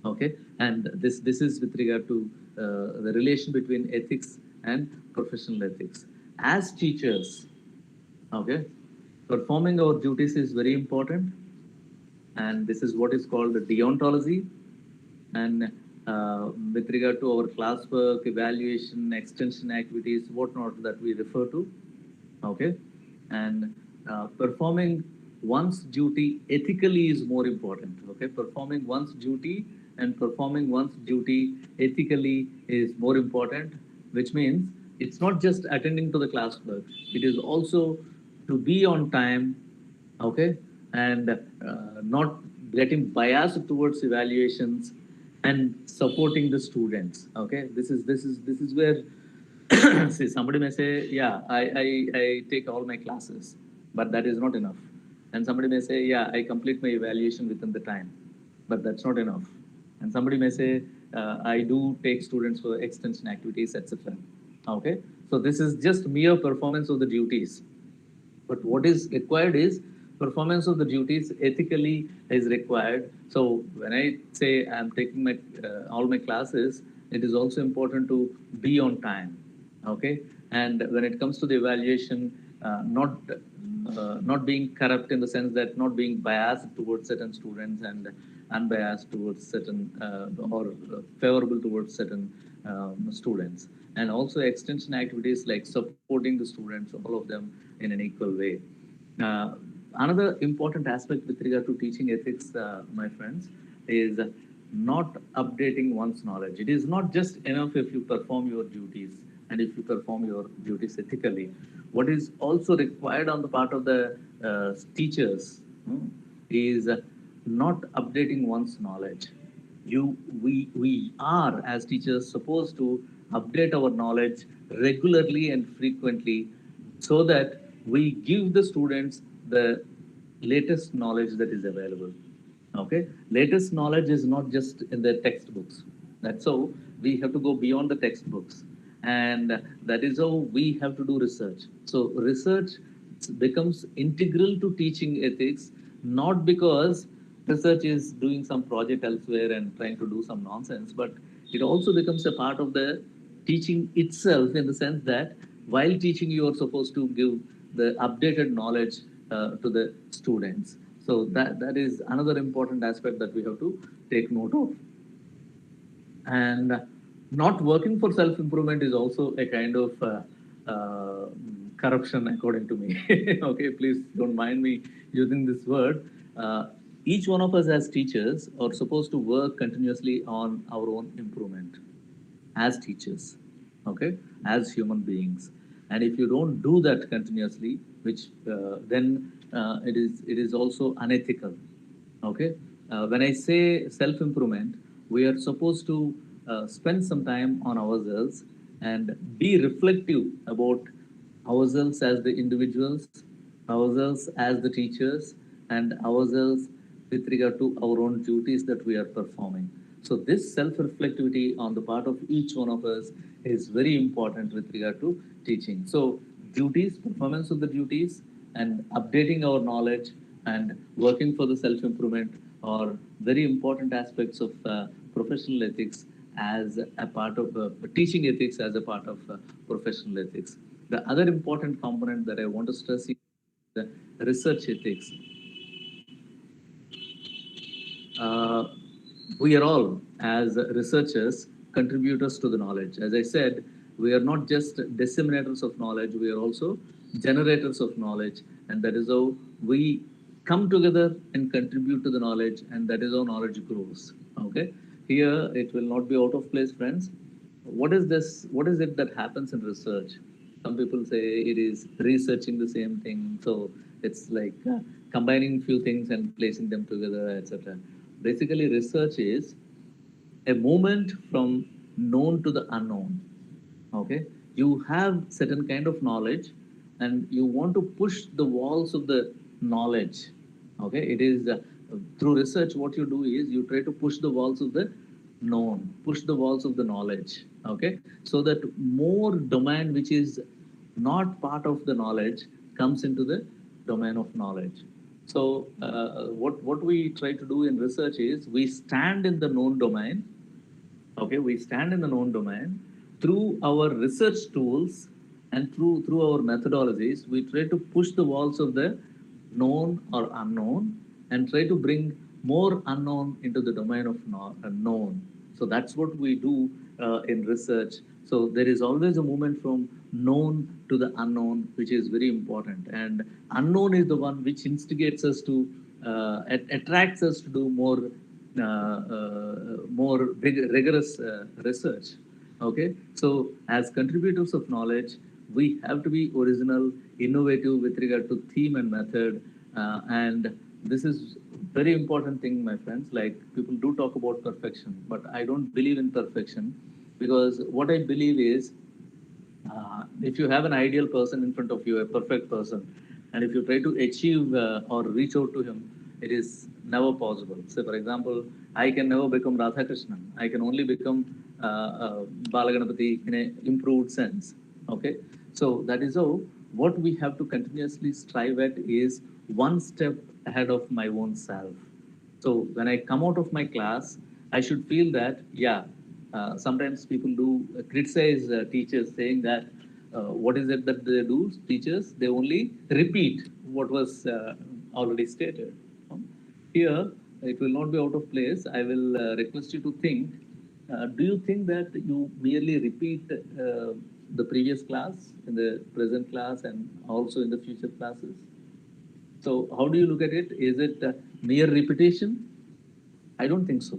Okay, and this is with regard to the relation between ethics and professional ethics. As teachers, okay, performing our duties is very important, and this is what is called the deontology. And with regard to our classwork, evaluation, extension activities, whatnot that we refer to, okay, and performing one's duty ethically is more important. Okay, performing one's duty and performing one's duty ethically is more important, which means it's not just attending to the classwork; it is also to be on time, okay, and not getting biased towards evaluations and supporting the students. Okay, this is where see, somebody may say, yeah, I take all my classes, but that is not enough. And somebody may say, yeah, I complete my evaluation within the time, but that's not enough. And somebody may say, I do take students for extension activities, etc. Okay, so this is just mere performance of the duties. But what is required is performance of the duties ethically is required. So when I say I'm taking my all my classes, it is also important to be on time. Okay, and when it comes to the evaluation, not being corrupt in the sense that not being biased towards certain students and unbiased towards certain or favorable towards certain students, and also extension activities like supporting the students, all of them in an equal way. Uh, Another important aspect with regard to teaching ethics, my friends, is not updating one's knowledge. It is not just enough if you perform your duties and if you perform your duties ethically. What is also required on the part of the teachers is not updating one's knowledge. We are as teachers supposed to update our knowledge regularly and frequently so that we give the students the latest knowledge that is available. Okay, latest knowledge is not just in the textbooks. That's how we have to go beyond the textbooks, and that is how we have to do research. So research becomes integral to teaching ethics, not because research is doing some project elsewhere and trying to do some nonsense, but it also becomes a part of the teaching itself, in the sense that while teaching you are supposed to give the updated knowledge to the students. So that is another important aspect that we have to take note of. And not working for self improvement is also a kind of corruption, according to me. Okay, please don't mind me using this word. Each one of us as teachers are supposed to work continuously on our own improvement as teachers, okay, as human beings. And if you don't do that continuously, which then it is also unethical. Okay, when I say self improvement, we are supposed to spend some time on ourselves and be reflective about ourselves as the individuals, ourselves as the teachers, and ourselves with regard to our own duties that we are performing. So this self-reflectivity on the part of each one of us is very important with regard to teaching. So duties, performance of the duties, and updating our knowledge and working for the self-improvement are very important aspects of professional ethics as a part of teaching ethics as a part of professional ethics. The other important component that I want to stress is the research ethics. Uh, we are all, as researchers, contributors to the knowledge. As I said, we are not just disseminators of knowledge, we are also generators of knowledge. And that is how we come together and contribute to the knowledge, and that is how knowledge grows. Okay? Here, it will not be out of place, friends. What is this? What is it that happens in research? Some people say it is researching the same thing. So it's like combining few things and placing them together, etc. Basically, research is a movement from known to the unknown. Okay, you have certain kind of knowledge, and you want to push the walls of the knowledge. Okay, it is through research. What you do is you try to push the walls of the known, push the walls of the knowledge. Okay, so that more domain which is not part of the knowledge comes into the domain of knowledge. So what we try to do in research is we stand in the known domain. Okay, we stand in the known domain through our research tools and through our methodologies. We try to push the walls of the known or unknown and try to bring more unknown into the domain of known. So that's what we do in research. So there is always a movement from known to the unknown, which is very important. And unknown is the one which instigates us to attracts us to do more rigorous research. Okay, so as contributors of knowledge, we have to be original, innovative with regard to theme and method, and this is very important thing, my friends. Like, people do talk about perfection, but I don't believe in perfection, because what I believe is, if you have an ideal person in front of you, a perfect person, and if you try to achieve or reach out to him, it is never possible. So, for example, I can never become Radhakrishnan. I can only become Balaganapati in an improved sense. Okay, so that is how what we have to continuously strive at is one step ahead of my own self. So when I come out of my class, I should feel that, yeah, sometimes people do criticize teachers, saying that what is it that they do, teachers? They only repeat what was already stated. Here, it will not be out of place. I will request you to think, do you think that you merely repeat the previous class in the present class and also in the future classes? So how do you look at it? Is it mere repetition? I don't think so.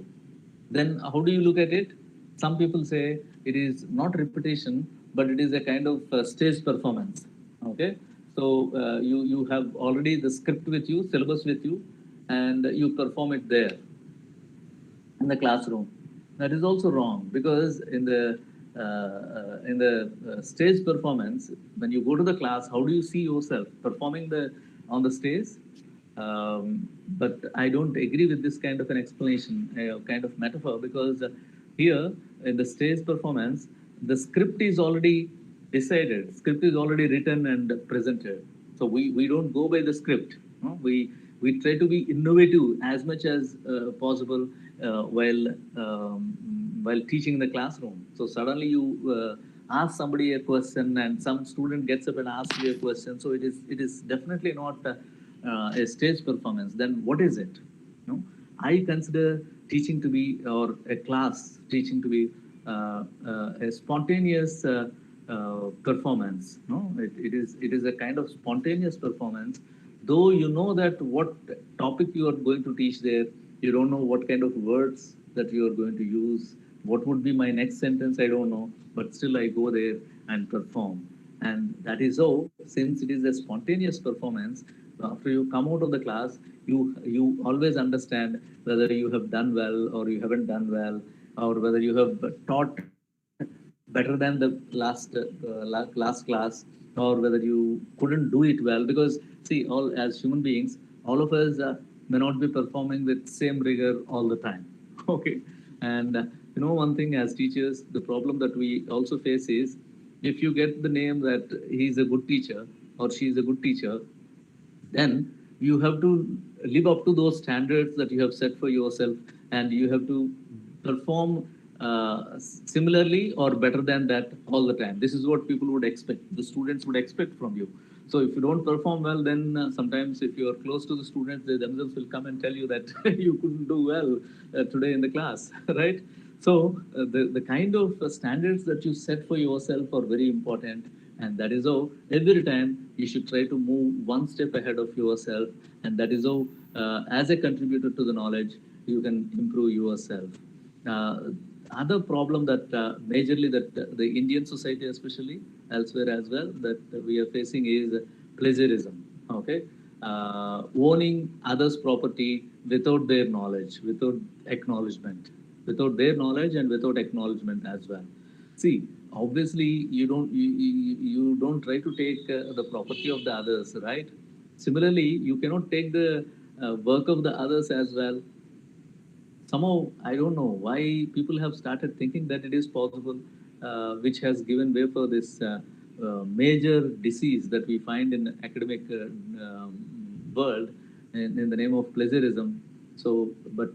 Then how do you look at it? Some people say it is not repetition, but it is a kind of stage performance. Okay, so you have already the script with you, syllabus with you, and you perform it there in the classroom. That is also wrong, because in the stage performance, when you go to the class, how do you see yourself performing the on the stage? But I don't agree with this kind of an explanation, kind of metaphor, because here in the stage performance, the script is already decided, script is already written and presented. So we don't go by the script. No? We try to be innovative as much as possible while teaching in the classroom. So suddenly you ask somebody a question, and some student gets up and asks you a question. So it is definitely not a stage performance. Then what is it? No, I consider teaching to be, or a class teaching to be, a spontaneous performance. No, it is a kind of spontaneous performance. Though you know that what topic you are going to teach there, you don't know what kind of words that you are going to use. What would be my next sentence? I don't know, but still I go there and perform. And that is how, since it is a spontaneous performance, after you come out of the class, you always understand whether you have done well or you haven't done well, or whether you have taught better than the last class, or whether you couldn't do it well. Because see, all as human beings, all of us may not be performing with same rigor all the time. Okay, and one thing, as teachers, the problem that we also face is, if you get the name that he's a good teacher or she's a good teacher, then you have to live up to those standards that you have set for yourself, and you have to perform similarly or better than that all the time. This is what people would expect, the students would expect from you. So if you don't perform well, then sometimes if you are close to the students, they themselves will come and tell you that you couldn't do well today in the class, right? So the kind of standards that you set for yourself are very important, and that is how every time you should try to move one step ahead of yourself, and that is how, as a contributor to the knowledge, you can improve yourself. Uh, Other problem that majorly that the Indian society, especially elsewhere as well, that we are facing is plagiarism. Okay, owning others' property without their knowledge, without acknowledgement, without their knowledge and without acknowledgement as well. See, obviously you don't try to take the property of the others, right? Similarly, you cannot take the work of the others as well. Somehow I don't know why people have started thinking that it is possible, which has given way for this major disease that we find in the academic world in the name of plagiarism. So but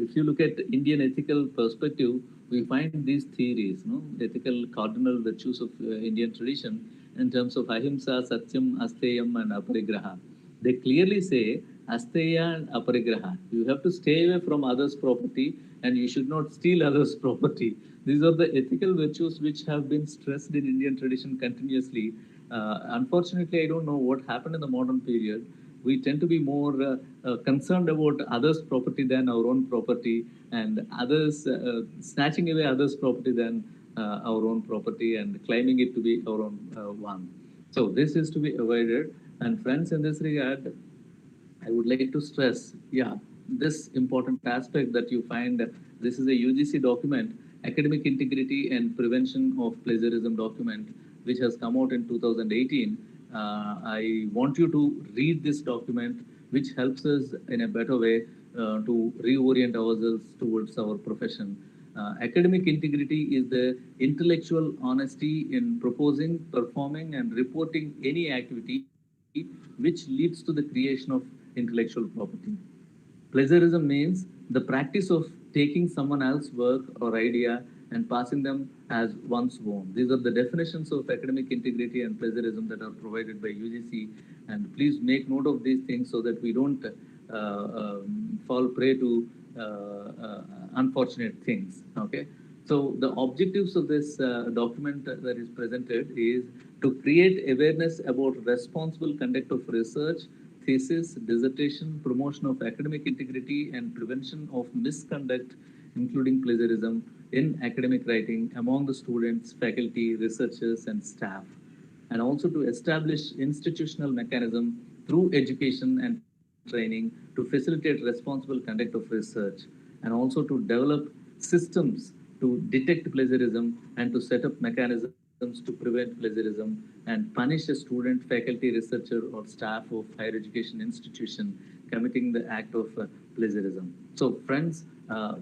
if you look at Indian ethical perspective, we find these theories, no, ethical cardinal virtues of Indian tradition in terms of ahimsa, satyam, asteyam and aparigraha. They clearly say asteya and aparigraha. You have to stay away from others' property and you should not steal others' property. These are the ethical virtues which have been stressed in Indian tradition continuously. Unfortunately, I don't know what happened in the modern period. We tend to be more concerned about others' property than our own property, and others snatching away others' property than our own property and claiming it to be our own one. So this is to be avoided. And friends, in this regard, I would like to stress, yeah, this important aspect that you find. This is a UGC document, Academic Integrity and Prevention of Plagiarism document, which has come out in 2018. I want you to read this document, which helps us in a better way to reorient ourselves towards our profession. Academic integrity is the intellectual honesty in proposing, performing, and reporting any activity which leads to the creation of intellectual property. Plagiarism means the practice of taking someone else's work or idea and passing them as one's own. These are the definitions of academic integrity and plagiarism that are provided by UGC. And please make note of these things so that we don't fall prey to unfortunate things. Okay. So the objectives of this document that is presented is to create awareness about responsible conduct of research, thesis, dissertation, promotion of academic integrity, and prevention of misconduct, including plagiarism, in academic writing among the students, faculty, researchers, and staff, and also to establish institutional mechanism through education and training to facilitate responsible conduct of research, and also to develop systems to detect plagiarism and to set up mechanisms to prevent plagiarism and punish a student, faculty, researcher, or staff of higher education institution committing the act of plagiarism. So, friends,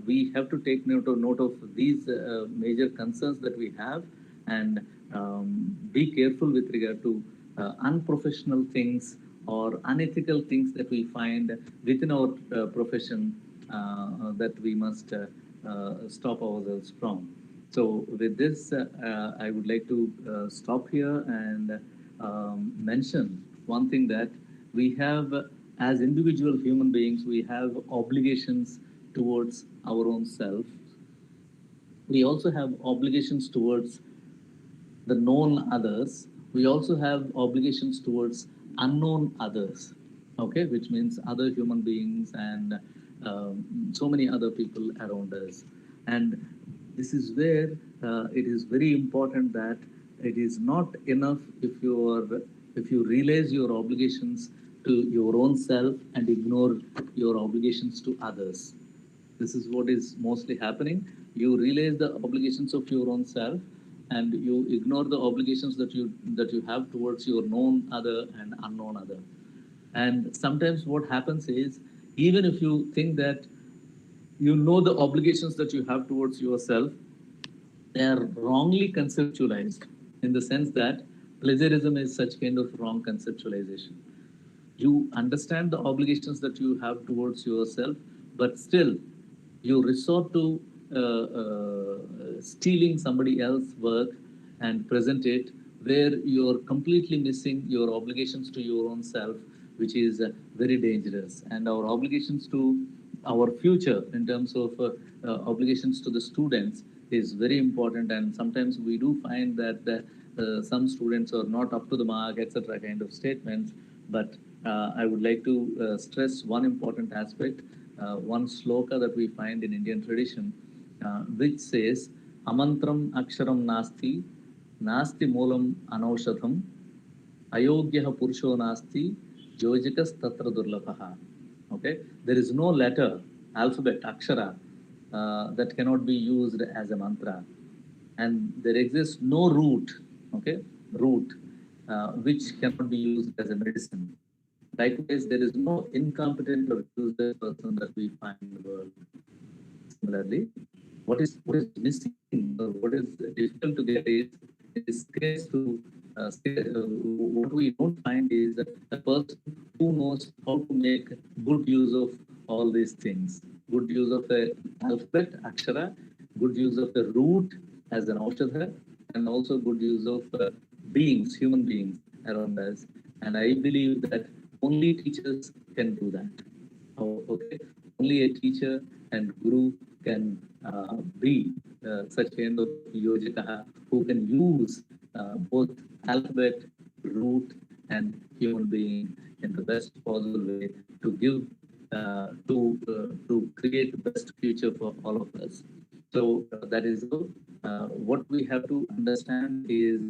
we have to take note of these major concerns that we have, and be careful with regard to unprofessional things or unethical things that we find within our profession that we must stop ourselves from. So with this, I would like to stop here and mention one thing, that we have, as individual human beings, we have obligations towards our own self. We also have obligations towards the known others. We also have obligations towards unknown others, okay, which means other human beings and so many other people around us. And this is where it is very important that it is not enough if you realize your obligations to your own self and ignore your obligations to others. This is what is mostly happening. You realize the obligations of your own self and you ignore the obligations that you have towards your known other and unknown other. And sometimes what happens is, even if you think that you know the obligations that you have towards yourself, they are wrongly conceptualized, in the sense that plagiarism is such kind of wrong conceptualization. You understand the obligations that you have towards yourself, but still you resort to stealing somebody else's work and present it where you're completely missing your obligations to your own self, which is very dangerous. And our obligations to our future in terms of obligations to the students is very important. And sometimes we do find that some students are not up to the mark, etc., kind of statements. But I would like to stress one important aspect, one sloka that we find in Indian tradition, which says, Amantram aksharam nasti, nasti moolam anaushadham, ayogyah purusho nasti, yojikas tatra durlabhaha. Okay, there is no letter, alphabet, akshara, that cannot be used as a mantra, and there exists no root, okay, root, which cannot be used as a medicine. Likewise, there is no incompetent or useless person that we find in the world. Similarly, what is missing, or what is difficult to get is scarce to what we don't find is a person who knows how to make good use of all these things. Good use of the alphabet, akshara, good use of the root as an aushadha, and also good use of beings, human beings around us. And I believe that only teachers can do that. Okay, only a teacher and guru can be such kind of yojika who can use both alphabet, root, and human being in the best possible way to give to create the best future for all of us. So that is what we have to understand is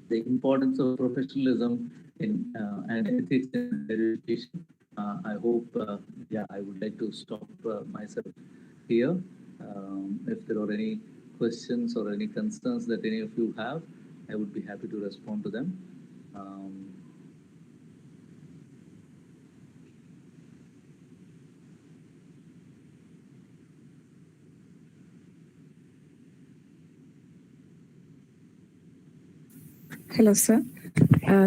the importance of professionalism in and ethics in higher education. I hope, yeah, I would like to stop myself here. If there are any questions or any concerns that any of you have, I would be happy to respond to them. Hello, sir.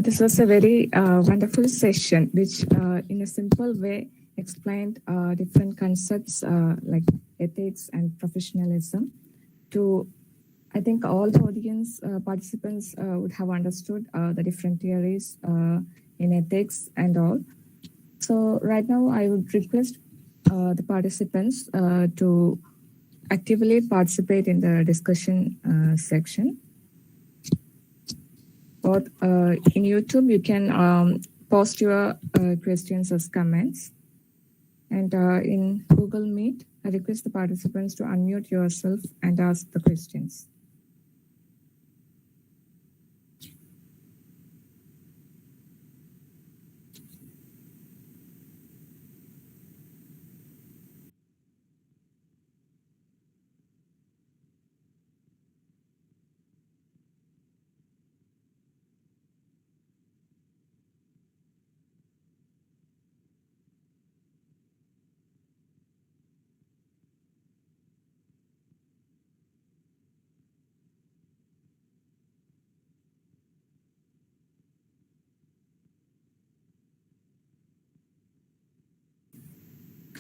This was a very wonderful session, which in a simple way explained different concepts like ethics and professionalism to, I think, all the audience participants would have understood the different theories in ethics and all. So right now I would request the participants to actively participate in the discussion section. Or in YouTube, you can post your questions as comments. And in Google Meet, I request the participants to unmute yourself and ask the questions.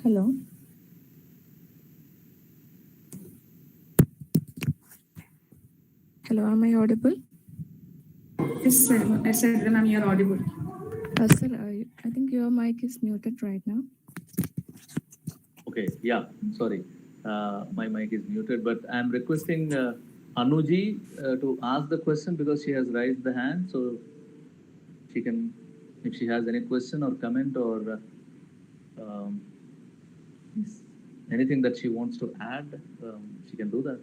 Hello. Hello, am I audible? Yes, sir. Ma'am, you're audible. Sir, I think your mic is muted right now. Okay, yeah, sorry. My mic is muted, but I'm requesting Anuji to ask the question because she has raised the hand. So she can, if she has any question or comment or anything that she wants to add, she can do that.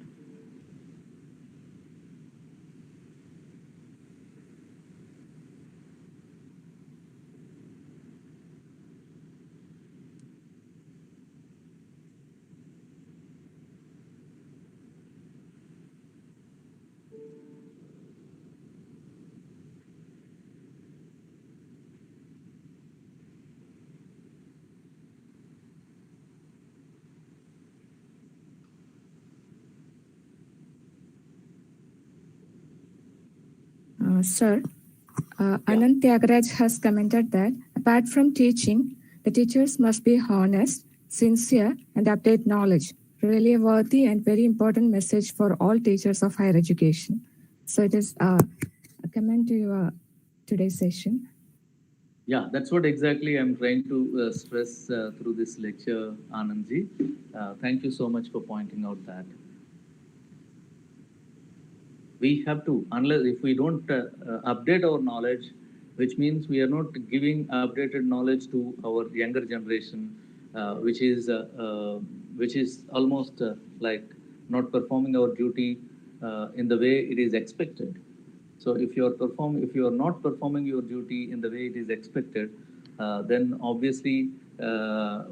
Sir, Anand Tyagaraj has commented that apart from teaching, the teachers must be honest, sincere, and update knowledge. Really a worthy and very important message for all teachers of higher education. So it is comment to your today's session? Yeah, that's what exactly I'm trying to stress through this lecture, Anandji. Thank you so much for pointing out that. We have to, unless if we don't update our knowledge, which means we are not giving updated knowledge to our younger generation, which is almost like not performing our duty in the way it is expected. So if if you are not performing your duty in the way it is expected, then obviously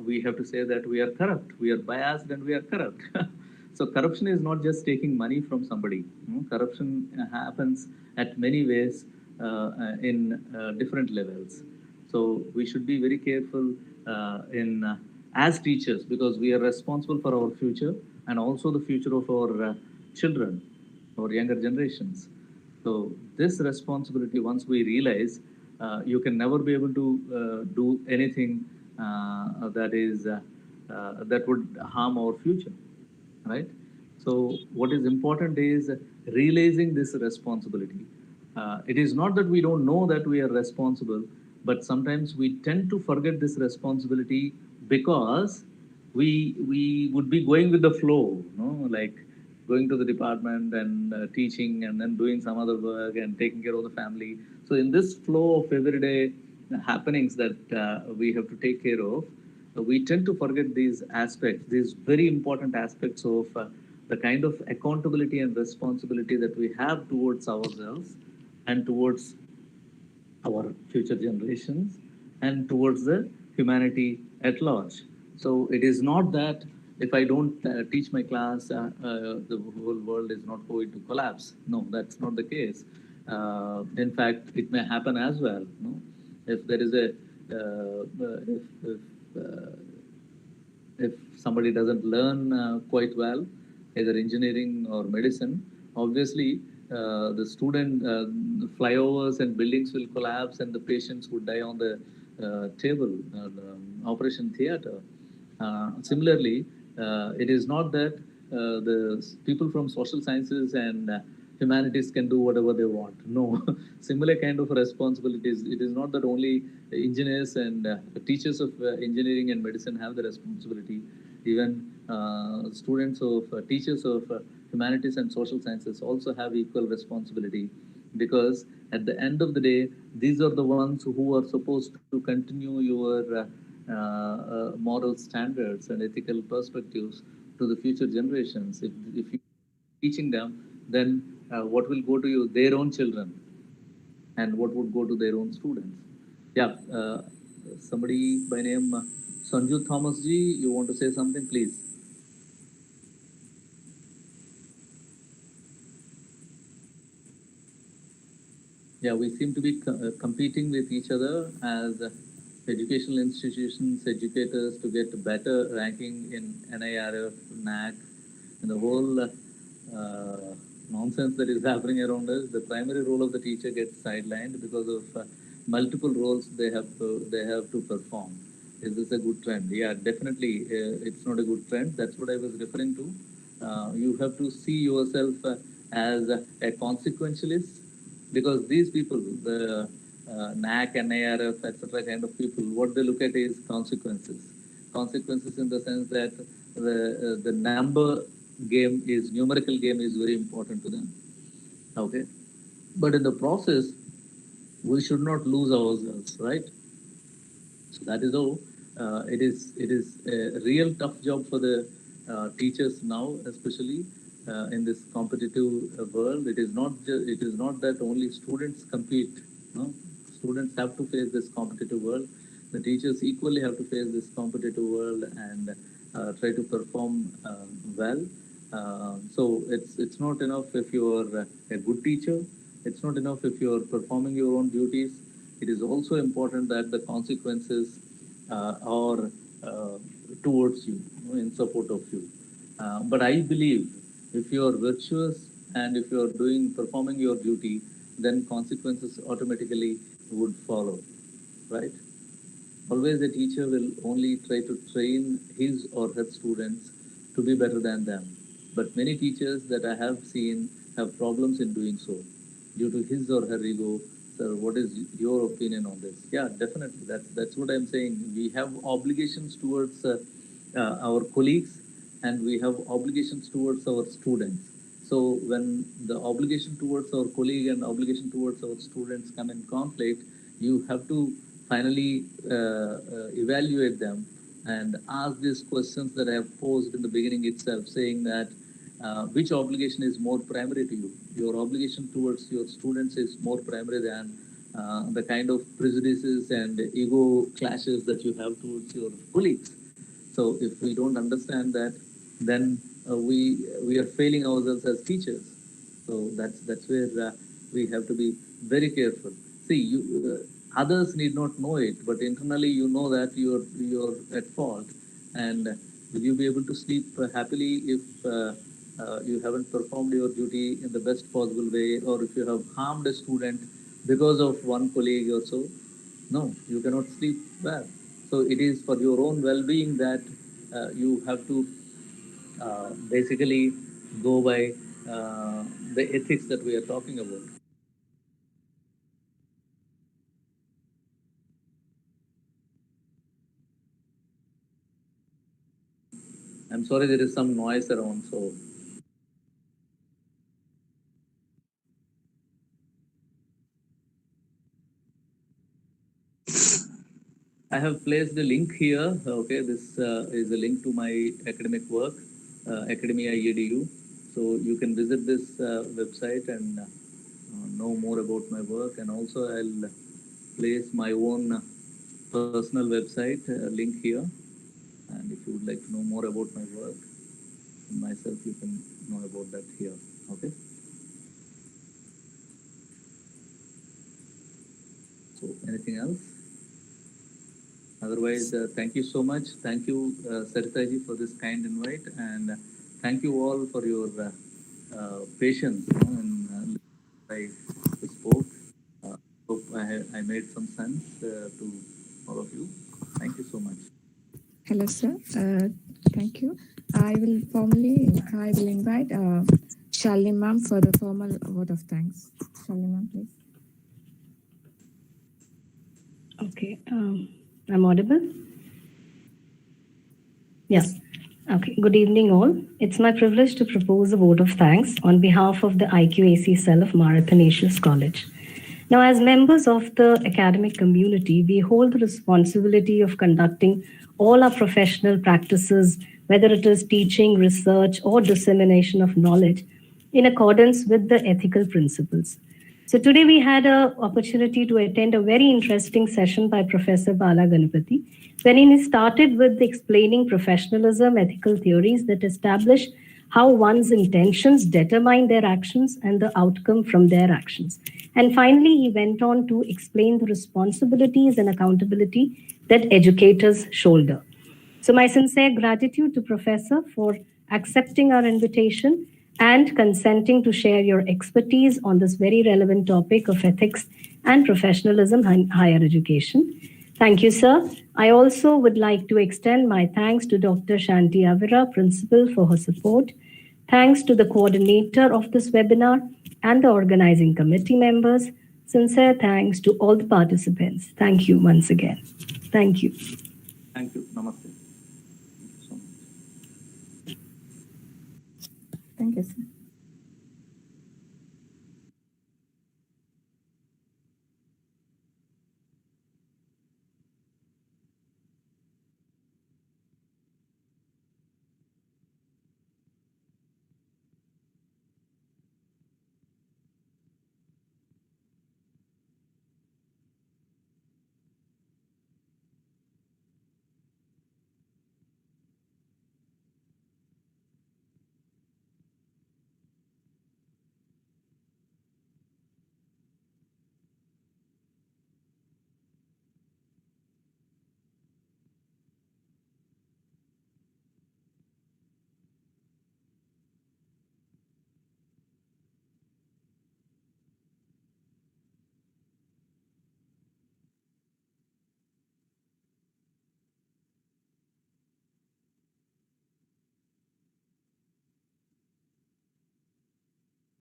we have to say that we are corrupt, we are biased, and we are corrupt. So corruption is not just taking money from somebody. Corruption happens at many ways in different levels. So we should be very careful in as teachers, because we are responsible for our future and also the future of our children, our younger generations. So this responsibility, once we realize, you can never be able to do anything that would harm our future, right? So what is important is realizing this responsibility. It is not that we don't know that we are responsible, but sometimes we tend to forget this responsibility because we would be going with the flow, like going to the department and teaching and then doing some other work and taking care of the family. So in this flow of everyday happenings that we have to take care of, we tend to forget these aspects, these very important aspects of the kind of accountability and responsibility that we have towards ourselves and towards our future generations and towards the humanity at large. So it is not that if I don't teach my class, the whole world is not going to collapse. No, that's not the case. In fact, it may happen as well. No? If there is a if somebody doesn't learn quite well, either engineering or medicine, obviously the student flyovers and buildings will collapse and the patients would die on the table, the operation theater. Similarly, it is not that the people from social sciences and humanities can do whatever they want. No, similar kind of responsibilities. It is not that only engineers and teachers of engineering and medicine have the responsibility. Even students of teachers of humanities and social sciences also have equal responsibility, because at the end of the day, these are the ones who are supposed to continue your moral standards and ethical perspectives to the future generations. If you teaching them, then what will go to you, their own children, and what would go to their own students? Yeah, somebody by name Sanju Thomas ji, you want to say something, please? Yeah, we seem to be competing with each other as educational institutions, educators, to get better ranking in NIRF, NAC, and the whole nonsense that is happening around us. The primary role of the teacher gets sidelined because of multiple roles they have to perform. Is this a good trend? Yeah, definitely, it's not a good trend. That's what I was referring to. You have to see yourself as a consequentialist, because these people, the NAC, NIRF, etc., kind of people, what they look at is consequences. Consequences in the sense that the number game is numerical game is very important to them. Okay, but in the process, we should not lose ourselves, right? So that is how it is a real tough job for the teachers now, especially in this competitive world. It is not that only students compete. No, students have to face this competitive world. The teachers equally have to face this competitive world and try to perform well. So it's not enough if you are a good teacher. It's not enough if you are performing your own duties. It is also important that the consequences are towards you, in support of you. But I believe if you are virtuous and if you are performing your duty, then consequences automatically would follow, right? Always a teacher will only try to train his or her students to be better than them. But many teachers that I have seen have problems in doing so. due to his or her ego. Sir, what is your opinion on this? Yeah, definitely. That's what I'm saying. We have obligations towards our colleagues, and we have obligations towards our students. So when the obligation towards our colleague and obligation towards our students come in conflict, you have to finally evaluate them and ask these questions that I have posed in the beginning itself, saying that which obligation is more primary to you? Your obligation towards your students is more primary than the kind of prejudices and ego clashes that you have towards your colleagues. So if we don't understand that, then we are failing ourselves as teachers. So that's where we have to be very careful. See, others need not know it, but internally you know that you're at fault, and will you be able to sleep happily if you haven't performed your duty in the best possible way, or if you have harmed a student because of one colleague or so? No, you cannot sleep well. So it is for your own well-being that you have to basically go by the ethics that we are talking about. I'm sorry, there is some noise around, so. I have placed the link here. Okay, this is a link to my academic work, Academia EDU. So you can visit this website and know more about my work. And also I'll place my own personal website link here. And if you would like to know more about my work and myself, you can know about that here. Okay. So anything else? Otherwise, thank you so much. Thank you, Saritaji, for this kind invite, and thank you all for your patience. And I spoke. Hope I made some sense to all of you. Thank you so much. Hello, sir. Thank you. I will invite Shalini ma'am for the formal vote of thanks. Shalini ma'am, please. Okay, I'm audible? Yes. Okay, good evening all. It's my privilege to propose a vote of thanks on behalf of the IQAC cell of Mara Athanasius College. Now, as members of the academic community, we hold the responsibility of conducting all our professional practices, whether it is teaching, research, or dissemination of knowledge, in accordance with the ethical principles. So today we had an opportunity to attend a very interesting session by Professor Bala Ganapati, wherein he started with explaining professionalism, ethical theories that establish how one's intentions determine their actions and the outcome from their actions. And finally, he went on to explain the responsibilities and accountability that educators shoulder. So my sincere gratitude to Professor for accepting our invitation and consenting to share your expertise on this very relevant topic of ethics and professionalism in higher education. Thank you, sir. I also would like to extend my thanks to Dr. Shanti Avira, Principal, for her support. Thanks to the coordinator of this webinar and the organizing committee members. Sincere thanks to all the participants. Thank you once again. Thank you. Thank you. Namaste. Thank you, sir.